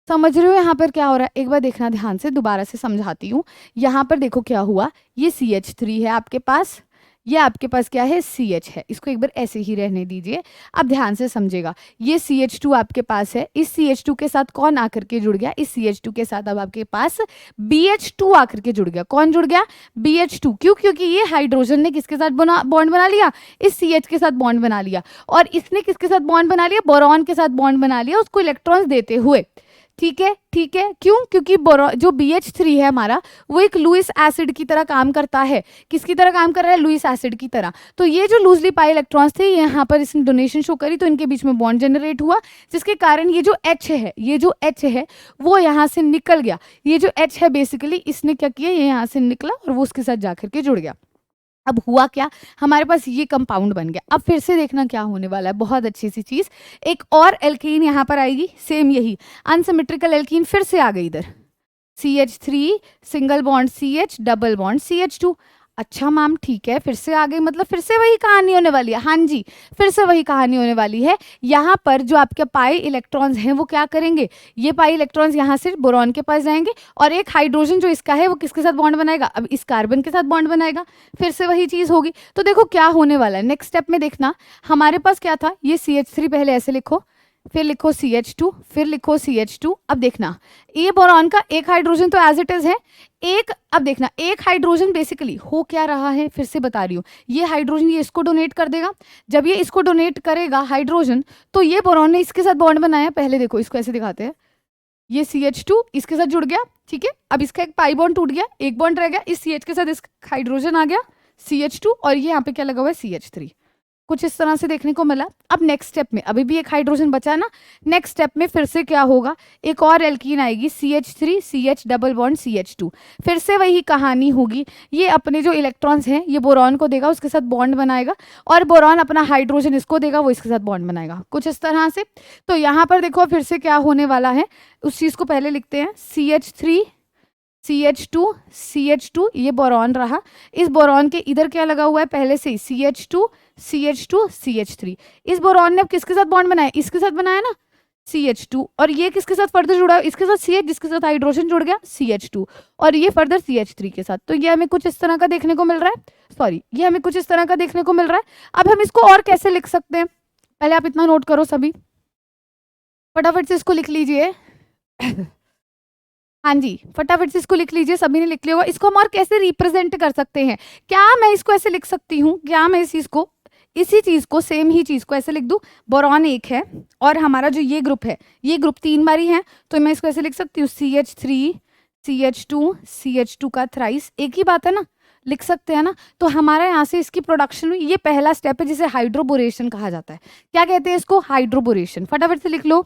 समझ रहे हो यहाँ पर क्या हो रहा है, एक बार देखना ध्यान से, दोबारा से समझाती हूँ। यहाँ पर देखो क्या हुआ, ये CH3 है आपके पास, ये आपके पास क्या है, CH है। इसको एक बार ऐसे ही रहने दीजिए, अब ध्यान से समझेगा। ये CH2 आपके पास है, इस CH2 के साथ कौन आकर के जुड़ गया, इस CH2 के साथ अब आपके पास BH2 आकर के जुड़ गया। कौन जुड़ गया, BH2। क्यों, क्योंकि ये हाइड्रोजन ने किसके साथ बॉन्ड बना लिया, इस CH के साथ बॉन्ड बना लिया, और इसने किसके साथ बॉन्ड बना लिया, बोरॉन के साथ बॉन्ड बना लिया, उसको इलेक्ट्रॉन्स देते हुए। ठीक है, ठीक है, क्यों, क्योंकि जो BH3 है हमारा, वो एक लुईस एसिड की तरह काम करता है। किसकी तरह काम कर रहा है, लुईस एसिड की तरह। तो ये जो लूजली पाई इलेक्ट्रॉन्स थे, यहाँ पर इसने डोनेशन शो करी, तो इनके बीच में बॉन्ड जनरेट हुआ, जिसके कारण ये जो H है वो यहाँ से निकल गया। ये जो H है बेसिकली इसने क्या किया, ये यहाँ से निकला और वो उसके साथ जाकर के जुड़ गया। अब हुआ क्या, हमारे पास ये कंपाउंड बन गया। अब फिर से देखना क्या होने वाला है, बहुत अच्छी सी चीज, एक और एल्कीन यहाँ पर आएगी, सेम यही अनसिमेट्रिकल एल्कीन फिर से आ गई इधर, CH3 single bond CH double bond CH2। अच्छा मैम ठीक है, फिर से आ गई, मतलब फिर से वही कहानी होने वाली है। हाँ जी, फिर से वही कहानी होने वाली है। यहाँ पर जो आपके पाई इलेक्ट्रॉन्स हैं वो क्या करेंगे, ये पाई इलेक्ट्रॉन्स यहाँ से बोरॉन के पास जाएंगे, और एक हाइड्रोजन जो इसका है वो किसके साथ बॉन्ड बनाएगा, अब इस कार्बन के साथ बॉन्ड बनाएगा, फिर से वही चीज होगी। तो देखो क्या होने वाला है, नेक्स्ट स्टेप में देखना, हमारे पास क्या था, ये CH3 पहले ऐसे लिखो, फिर लिखो CH2, फिर लिखो CH2। अब देखना, ये बोरॉन का एक हाइड्रोजन तो एज इट इज है, एक, अब देखना एक हाइड्रोजन बेसिकली हो क्या रहा है, फिर से बता रही हूँ, ये हाइड्रोजन ये इसको डोनेट कर देगा। जब ये इसको डोनेट करेगा हाइड्रोजन, तो ये बोरॉन ने इसके साथ बॉन्ड बनाया, पहले देखो इसको ऐसे दिखाते हैं, ये CH2 इसके साथ जुड़ गया, ठीक है। अब इसका एक पाई बॉन्ड टूट गया, एक बॉन्ड रह गया, इस CH के साथ इस हाइड्रोजन आ गया CH2, और ये यहाँ पे क्या लगा हुआ है CH3, कुछ इस तरह से देखने को मिला। अब नेक्स्ट स्टेप में अभी भी एक हाइड्रोजन बचा ना, नेक्स्ट स्टेप में फिर से क्या होगा, एक और एल्कीन आएगी CH3 CH double bond CH2, फिर से वही कहानी होगी। ये अपने जो इलेक्ट्रॉन्स हैं ये बोरॉन को देगा, उसके साथ बॉन्ड बनाएगा, और बोरॉन अपना हाइड्रोजन इसको देगा, वो इसके साथ बॉन्ड बनाएगा, कुछ इस तरह से। तो यहाँ पर देखो फिर से क्या होने वाला है, उस चीज को पहले लिखते हैं, CH3 CH2 CH2, ये बोरॉन रहा, इस बोरॉन के इधर क्या लगा हुआ है पहले से CH2 CH2 CH3। इस बोरॉन ने अब किसके साथ बॉन्ड बनाया, इसके साथ बनाया ना CH2, और ये किसके साथ फर्दर जुड़ा है, इसके साथ CH, जिसके साथ हाइड्रोजन जुड़ गया CH2, और ये फर्दर CH3 के साथ। तो ये हमें कुछ इस तरह का देखने को मिल रहा है, सॉरी ये हमें कुछ इस तरह का देखने को मिल रहा है। अब हम इसको और कैसे लिख सकते हैं, पहले आप इतना नोट करो सभी, फटाफट से इसको लिख लीजिए। हाँ जी, फटाफट से इसको लिख लीजिए, सभी ने लिख लिया होगा। इसको हम और कैसे रिप्रेजेंट कर सकते हैं, क्या मैं इसको ऐसे लिख सकती हूँ, क्या मैं इसी चीज को सेम ही चीज को ऐसे लिख दूं, बोरॉन एक है और हमारा जो ये ग्रुप है, ये ग्रुप 3 बारी है, तो मैं इसको ऐसे लिख सकती हूँ CH3 CH2 CH2 का थ्राइस, एक ही बात है ना, लिख सकते हैं ना। तो हमारा यहाँ से इसकी प्रोडक्शन हुई, ये पहला स्टेप है जिसे हाइड्रोबोरेशन कहा जाता है। क्या कहते हैं इसको, हाइड्रोबोरेशन, फटाफट से लिख लो।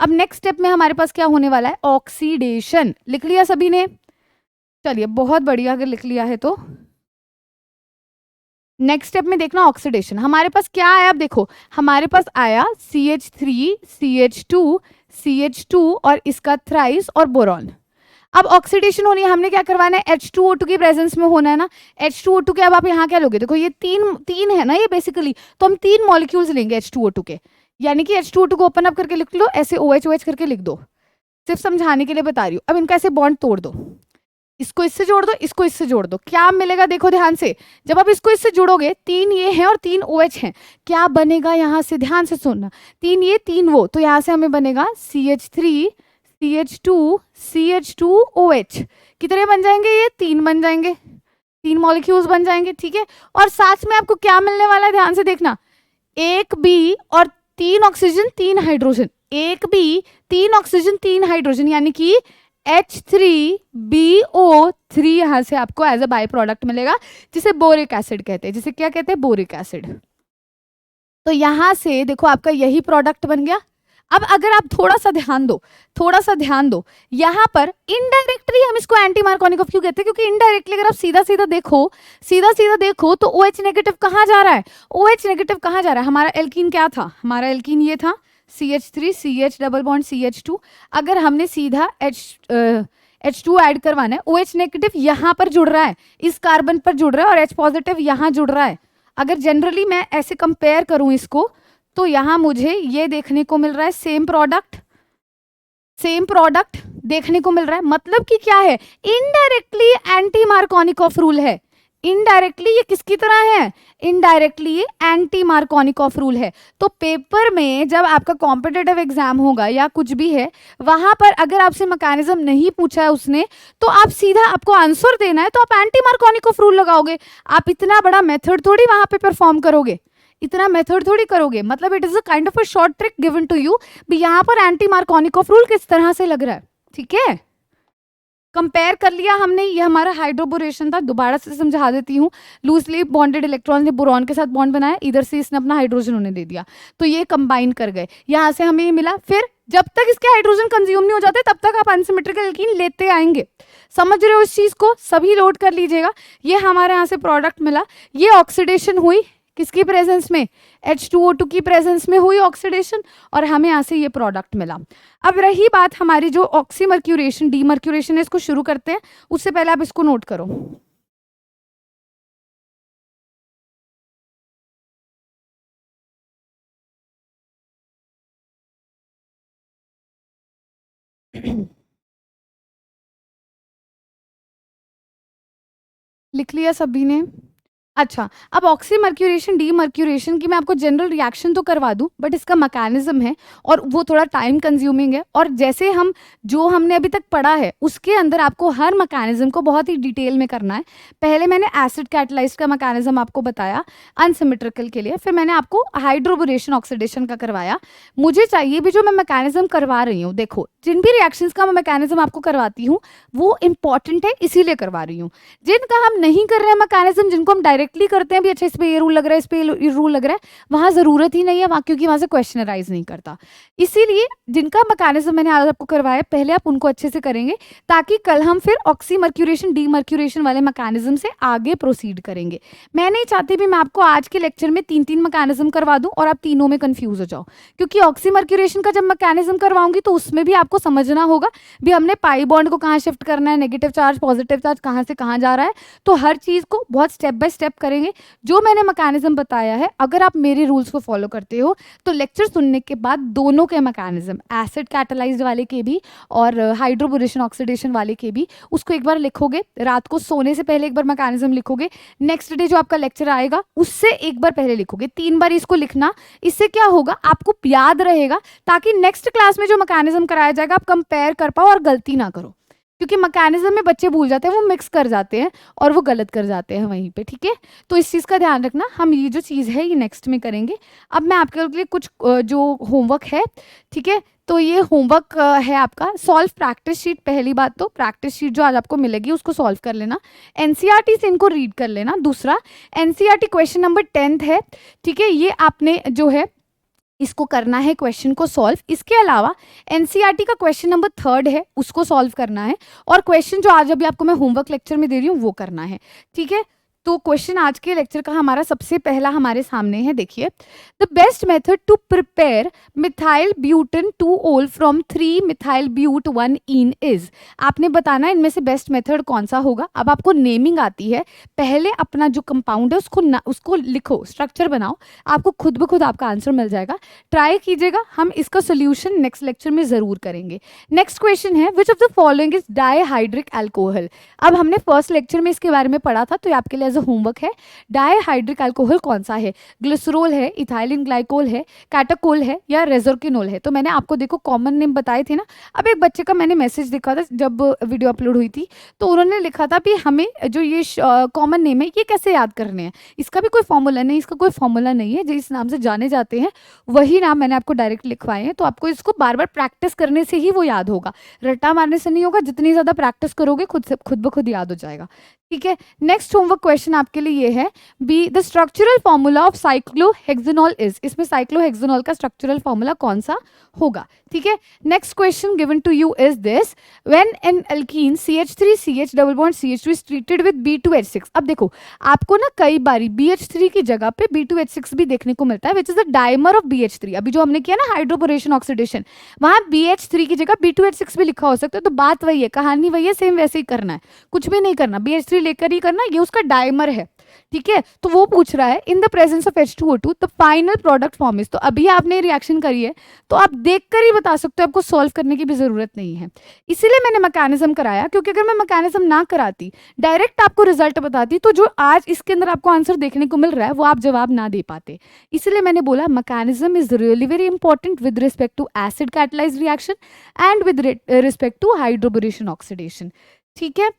अब नेक्स्ट स्टेप में हमारे पास क्या होने वाला है, ऑक्सीडेशन। लिख लिया सभी ने, चलिए बहुत बढ़िया, अगर लिख लिया है तो नेक्स्ट स्टेप में देखना ऑक्सीडेशन। हमारे पास क्या आया, अब देखो हमारे पास आया CH3 CH2 CH2 और इसका थ्राइस और बोरॉन। अब ऑक्सीडेशन होनी है, हमने क्या करवाना है, H2O2 की प्रेजेंस में होना है ना। H2O2 के अब आप यहाँ क्या लोगे, देखो ये तीन है ना ये बेसिकली, तो हम 3 मॉलिक्यूल्स लेंगे H2O2 के, यानी कि H2O2 को ओपन अप करके लिख लो, ऐसे OH करके लिख दो, सिर्फ समझाने के लिए बता रही हूँ। अब इनका ऐसे बॉन्ड तोड़ दो, इसको इससे जोड़ दो, इसको इससे जोड़ दो, क्या मिलेगा देखो ध्यान से, जब आप इसको इससे जोड़ोगे 3 ये हैं और 3 OH हैं, क्या बनेगा यहाँ से, ध्यान से सुनना, 3 ये 3 वो, तो यहाँ से हमें बनेगा CH3 CH2 CH2OH, कितने बन जाएंगे, ये 3 बन जाएंगे, 3 मॉलिक्यूल्स बन जाएंगे, ठीक है। और साथ में आपको क्या मिलने वाला है, ध्यान से देखना, 1 B और 3 oxygen 3 hydrogen, 1 B 3 oxygen 3 hydrogen, यानी कि H3BO3 यहां से आपको एज अ बाय प्रोडक्ट मिलेगा, जिसे बोरिक एसिड कहते हैं, जिसे क्या कहते हैं, बोरिक एसिड। तो यहां से देखो आपका यही प्रोडक्ट बन गया। अब अगर आप थोड़ा सा ध्यान दो, यहां पर इनडायरेक्टली हम इसको एंटी मार्कोनिक क्यों कहते हैं, क्योंकि इनडायरेक्टली अगर आप सीधा सीधा देखो तो OH नेगेटिव कहाँ जा रहा है, OH नेगेटिव कहाँ जा रहा है, हमारा एल्कीन क्या था, हमारा एल्कीन ये था CH3 CH double bond CH2, अगर हमने सीधा H2 ऐड करवाना है, OH नेगेटिव यहाँ पर जुड़ रहा है, इस कार्बन पर जुड़ रहा है, और H पॉजिटिव यहाँ जुड़ रहा है। अगर जनरली मैं ऐसे कंपेयर करूं इसको, तो यहाँ मुझे ये देखने को मिल रहा है, सेम प्रोडक्ट देखने को मिल रहा है, मतलब कि क्या है, इनडायरेक्टली एंटी मार्कोनिकॉफ रूल है, इनडायरेक्टली ये किसकी तरह है, इनडायरेक्टली ये एंटी मार्कोनिकॉफ रूल है। तो पेपर में जब आपका कॉम्पिटिटिव एग्जाम होगा या कुछ भी है, वहां पर अगर आपसे मैकेनिज्म नहीं पूछा है उसने, तो आप सीधा, आपको आंसर देना है तो आप एंटी मार्कोनिकॉफ रूल लगाओगे, आप इतना बड़ा मेथड थोड़ी वहां पे परफॉर्म करोगे, मतलब it is a kind of a short trick given to you, भी यहाँ पर एंटी मार्कोनिकॉफ रूल किस तरह से लग रहा है, ठीक है। कंपेयर कर लिया हमने, ये हमारा हाइड्रोबोरेशन था, दोबारा से समझा देती हूँ। लूजली बॉन्डेड इलेक्ट्रॉन ने बोरॉन के साथ बॉन्ड बनाया, इधर से इसने अपना हाइड्रोजन उन्हें दे दिया, तो ये कंबाइन कर गए, यहाँ से हमें ये मिला। फिर जब तक इसके हाइड्रोजन कंज्यूम नहीं हो जाते तब तक आप अनसिमेट्रिकल एल्कीन लेते आएंगे, समझ रहे हो इस चीज को, सभी नोट कर लीजिएगा। ये हमारे यहाँ से प्रोडक्ट मिला, ये ऑक्सीडेशन हुई किसकी प्रेजेंस में, H2O2 की प्रेजेंस में हुई ऑक्सीडेशन, और हमें यहाँ से ये प्रोडक्ट मिला। अब रही बात हमारी जो ऑक्सीमर्क्यूरेशन डीमर्क्यूरेशन है, इसको शुरू करते हैं, उससे पहले आप इसको नोट करो। लिख लिया सभी ने, अच्छा। अब ऑक्सीमर्क्यूरेशन डीमर्क्यूरेशन की मैं आपको जनरल रिएक्शन तो करवा दूं, बट इसका मैकेनिज्म है और वो थोड़ा टाइम कंज्यूमिंग है, और जैसे हमने अभी तक पढ़ा है उसके अंदर आपको हर मैकेनिज्म को बहुत ही डिटेल में करना है। पहले मैंने एसिड कैटलाइज्ड का मैकेनिज्म आपको बताया अनसिमेट्रिकल के लिए, फिर मैंने आपको हाइड्रोबोरेशन ऑक्सीडेशन का करवाया। मुझे चाहिए भी जो मैं मैकेनिज्म करवा रही हूँ, देखो जिन भी रिएक्शंस का मैं मैकेनिज्म आपको करवाती हूँ वो इंपॉर्टेंट है, इसीलिए करवा रही हूँ। जिनका हम नहीं कर रहे हैं मैकेनिज्म, जिनको हम डायरेक्टली करते हैं भी, अच्छा इस पे ये रूल लग रहा है, इस पे ये रूल लग रहा है, वहां जरूरत ही नहीं है वहां, क्योंकि वहां से क्वेश्चन अराइज नहीं करता। इसीलिए जिनका मैकेनिज्म मैंने आज आपको करवाया, पहले आप उनको अच्छे से करेंगे, ताकि कल हम फिर ऑक्सीमर्क्यूरेशन डीमर्क्यूरेशन वाले मैकेनिज्म से आगे प्रोसीड करेंगे। मैं नहीं चाहती भी मैं आपको आज के लेक्चर में 3 मैकेनिज्म करवा दूं और आप तीनों में कंफ्यूज हो जाओ, क्योंकि ऑक्सीमर्क्यूरेशन का जब मैकेनिज्म करवाऊंगी तो उसमें भी आपको समझना होगा भी हमने पाई बॉन्ड को कहाँ शिफ्ट करना है, नेगेटिव चार्ज पॉजिटिव चार्ज कहाँ से कहाँ जा रहा है, तो हर चीज को बहुत स्टेप बाय स्टेप करेंगे। जो मैंने मैकेनिज्म बताया है, अगर आप मेरे रूल्स को फॉलो करते हो तो लेक्चर सुनने के बाद दोनों के मैकेनिज्म, एसिड कैटलाइज्ड वाले के भी और हाइड्रोबोरेशन ऑक्सीडेशन वाले के भी, उसको एक बार लिखोगे, रात को सोने से पहले एक बार मैकेनिज्म लिखोगे, नेक्स्ट डे जो आपका लेक्चर आएगा उससे एक बार पहले लिखोगे, 3 बार इसको लिखना। इससे क्या होगा, आपको याद रहेगा, ताकि नेक्स्ट क्लास में जो मैकेनिज्म कराया जाएगा आप कंपेयर कर पाओ और गलती ना करो, क्योंकि मैकेनिज्म में बच्चे भूल जाते हैं, वो मिक्स कर जाते हैं और वो गलत कर जाते हैं वहीं पे, ठीक है। तो इस चीज़ का ध्यान रखना, हम ये जो चीज़ है ये नेक्स्ट में करेंगे। अब मैं आपके लिए कुछ जो होमवर्क है, ठीक है, तो ये होमवर्क है आपका, सॉल्व प्रैक्टिस शीट। पहली बात तो प्रैक्टिस शीट जो आज आपको मिलेगी उसको सॉल्व कर लेना, एनसीईआरटी से इनको रीड कर लेना। दूसरा एनसीईआरटी क्वेश्चन नंबर 10 है, ठीक है, ये आपने जो है इसको करना है, क्वेश्चन को सॉल्व। इसके अलावा एनसीईआरटी का क्वेश्चन नंबर 3 है, उसको सॉल्व करना है, और क्वेश्चन जो आज अभी आपको मैं होमवर्क लेक्चर में दे रही हूँ वो करना है, ठीक है। तो क्वेश्चन आज के लेक्चर का हमारा सबसे पहला हमारे सामने है, देखिए, the best method to prepare methyl butane 2-ol from 3-methyl-but-1-ene is. आपने बताना इनमें से बेस्ट मेथड कौन सा होगा। अब आपको नेमिंग आती है, पहले अपना जो कंपाउंड है उसको लिखो, स्ट्रक्चर बनाओ, आपको खुद ब खुद आपका आंसर मिल जाएगा। ट्राई कीजिएगा, हम इसका सोल्यूशन नेक्स्ट लेक्चर में जरूर करेंगे। नेक्स्ट क्वेश्चन है, which of the following is dihydric alcohol. अब हमने फर्स्ट लेक्चर में इसके बारे में पढ़ा था, तो ये आपके लिए एज अ होमवर्क है। डाईहाइड्रिक अल्कोहल कौन सा है? ग्लिसरॉल है, इथाइलिन ग्लाइकोल है, कैटाकोल है या रेजोर्किनोल है? तो मैंने आपको देखो कॉमन नेम बताए थे ना। अब एक बच्चे का मैंने मैसेज देखा था जब वीडियो अपलोड हुई थी, तो उन्होंने लिखा था भी हमें जो ये कॉमन नेम है ये कैसे याद करने हैं, इसका भी कोई फॉर्मूला नहीं, इसका कोई फॉर्मूला नहीं है, जिस नाम से जाने जाते हैं वही नाम मैंने आपको डायरेक्ट लिखवाए हैं। तो आपको इसको बार बार प्रैक्टिस करने से ही वो याद होगा, रट्टा मारने से नहीं होगा। जितनी ज्यादा प्रैक्टिस करोगे खुद ब खुद याद हो जाएगा। ठीक है, नेक्स्ट होमवर्क क्वेश्चन आपके लिए ये है, B the structural formula of cyclohexanol is. इसमें साइक्लोहेक्सेनॉल का स्ट्रक्चरल फॉर्मूला कौन सा होगा? ठीक है, next question given to you is this, when an alkene CH3CH double bond CH2 is treated with B2H6। अब देखो आपको ना कई बारी BH3 की जगह पे B2H6 भी देखने को मिलता है, which is the dimer of BH3। अभी जो हमने किया ना हाइड्रोपोरेशन ऑक्सीडेशन, वहां BH3 की जगह B2H6 भी लिखा हो सकता है। तो बात वही है, कहानी वही है, सेम वैसे ही करना है, कुछ भी नहीं करना, BH3 लेकर ही करना, ये उसका डाइमर है। ठीक है, तो वो पूछ रहा है in the presence of H2O2 the final product form is. तो अभी आपने रिएक्शन करी है तो आप देखकर ही बता सकते हो, आपको सॉल्व करने की भी जरूरत नहीं है। इसीलिए मैंने मैकेनिज्म कराया, क्योंकि अगर मैं मैकेनिज्म ना कराती, डायरेक्ट आपको रिजल्ट बताती, तो जो आज इसके अंदर आपको आंसर देखने को मिल रहा है वो आप जवाब ना दे पाते। इसलिए मैंने बोला mechanism is really very important with respect to acid catalysed reaction and with respect to hydroboration oxidation. ठीक है,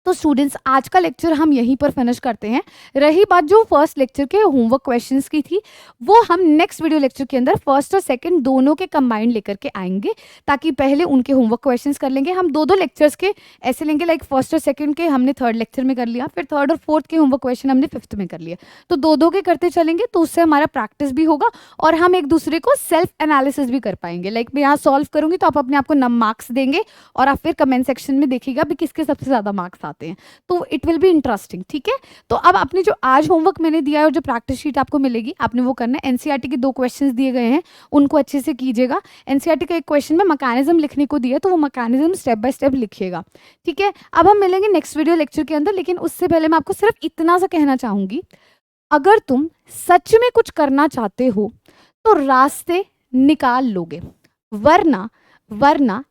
तो स्टूडेंट्स आज का लेक्चर हम यहीं पर फिनिश करते हैं। रही बात जो फर्स्ट लेक्चर के होमवर्क क्वेश्चंस की थी, वो हम नेक्स्ट वीडियो लेक्चर के अंदर फर्स्ट और सेकंड दोनों के कंबाइंड लेकर के आएंगे, ताकि पहले उनके होमवर्क क्वेश्चंस कर लेंगे। हम दो लेक्चर्स के ऐसे लेंगे, लाइक फर्स्ट और सेकंड के हमने थर्ड लेक्चर में कर लिया, फिर थर्ड और फोर्थ के होमवर्क क्वेश्चन हमने फिफ्थ में कर लिया। तो दो के करते चलेंगे, तो उससे हमारा प्रैक्टिस भी होगा और हम एक दूसरे को सेल्फ एनालिसिस भी कर पाएंगे। लाइक मैं यहाँ सॉल्व करूंगी तो आप अपने आप को मार्क्स देंगे और आप फिर कमेंट सेक्शन में देखिएगा भी किसके सबसे ज्यादा मार्क्स आते हैं, तो इट विल बी इंटरेस्टिंग। ठीक है, तो अब आपने जो आज होमवर्क मैंने दिया है और जो प्रैक्टिस शीट आपको मिलेगी, आपने वो करना है। एनसीईआरटी के 2 क्वेश्चंस दिए गए हैं, उनको अच्छे से कीजिएगा। एनसीईआरटी का एक क्वेश्चन में मैकेनिज्म लिखने को दिया, तो वो मैकेनिज्म स्टेप बाय स्टेप लिखिएगा। ठीक है, अब हम मिलेंगे नेक्स्ट वीडियो लेक्चर के अंदर, लेकिन उससे पहले मैं आपको सिर्फ इतना सा कहना चाहूंगी, अगर तुम सच में कुछ करना चाहते हो तो रास्ते निकाल लोगे, वरना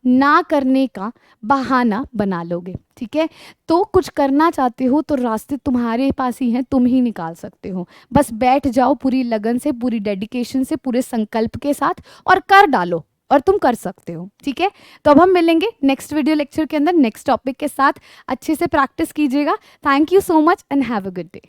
ना करने का बहाना बना लोगे। ठीक है, तो कुछ करना चाहते हो तो रास्ते तुम्हारे पास ही हैं, तुम ही निकाल सकते हो। बस बैठ जाओ पूरी लगन से, पूरी डेडिकेशन से, पूरे संकल्प के साथ और कर डालो, और तुम कर सकते हो। ठीक है, तो अब हम मिलेंगे नेक्स्ट वीडियो लेक्चर के अंदर नेक्स्ट टॉपिक के साथ। अच्छे से प्रैक्टिस कीजिएगा। Thank you so much and have a good day.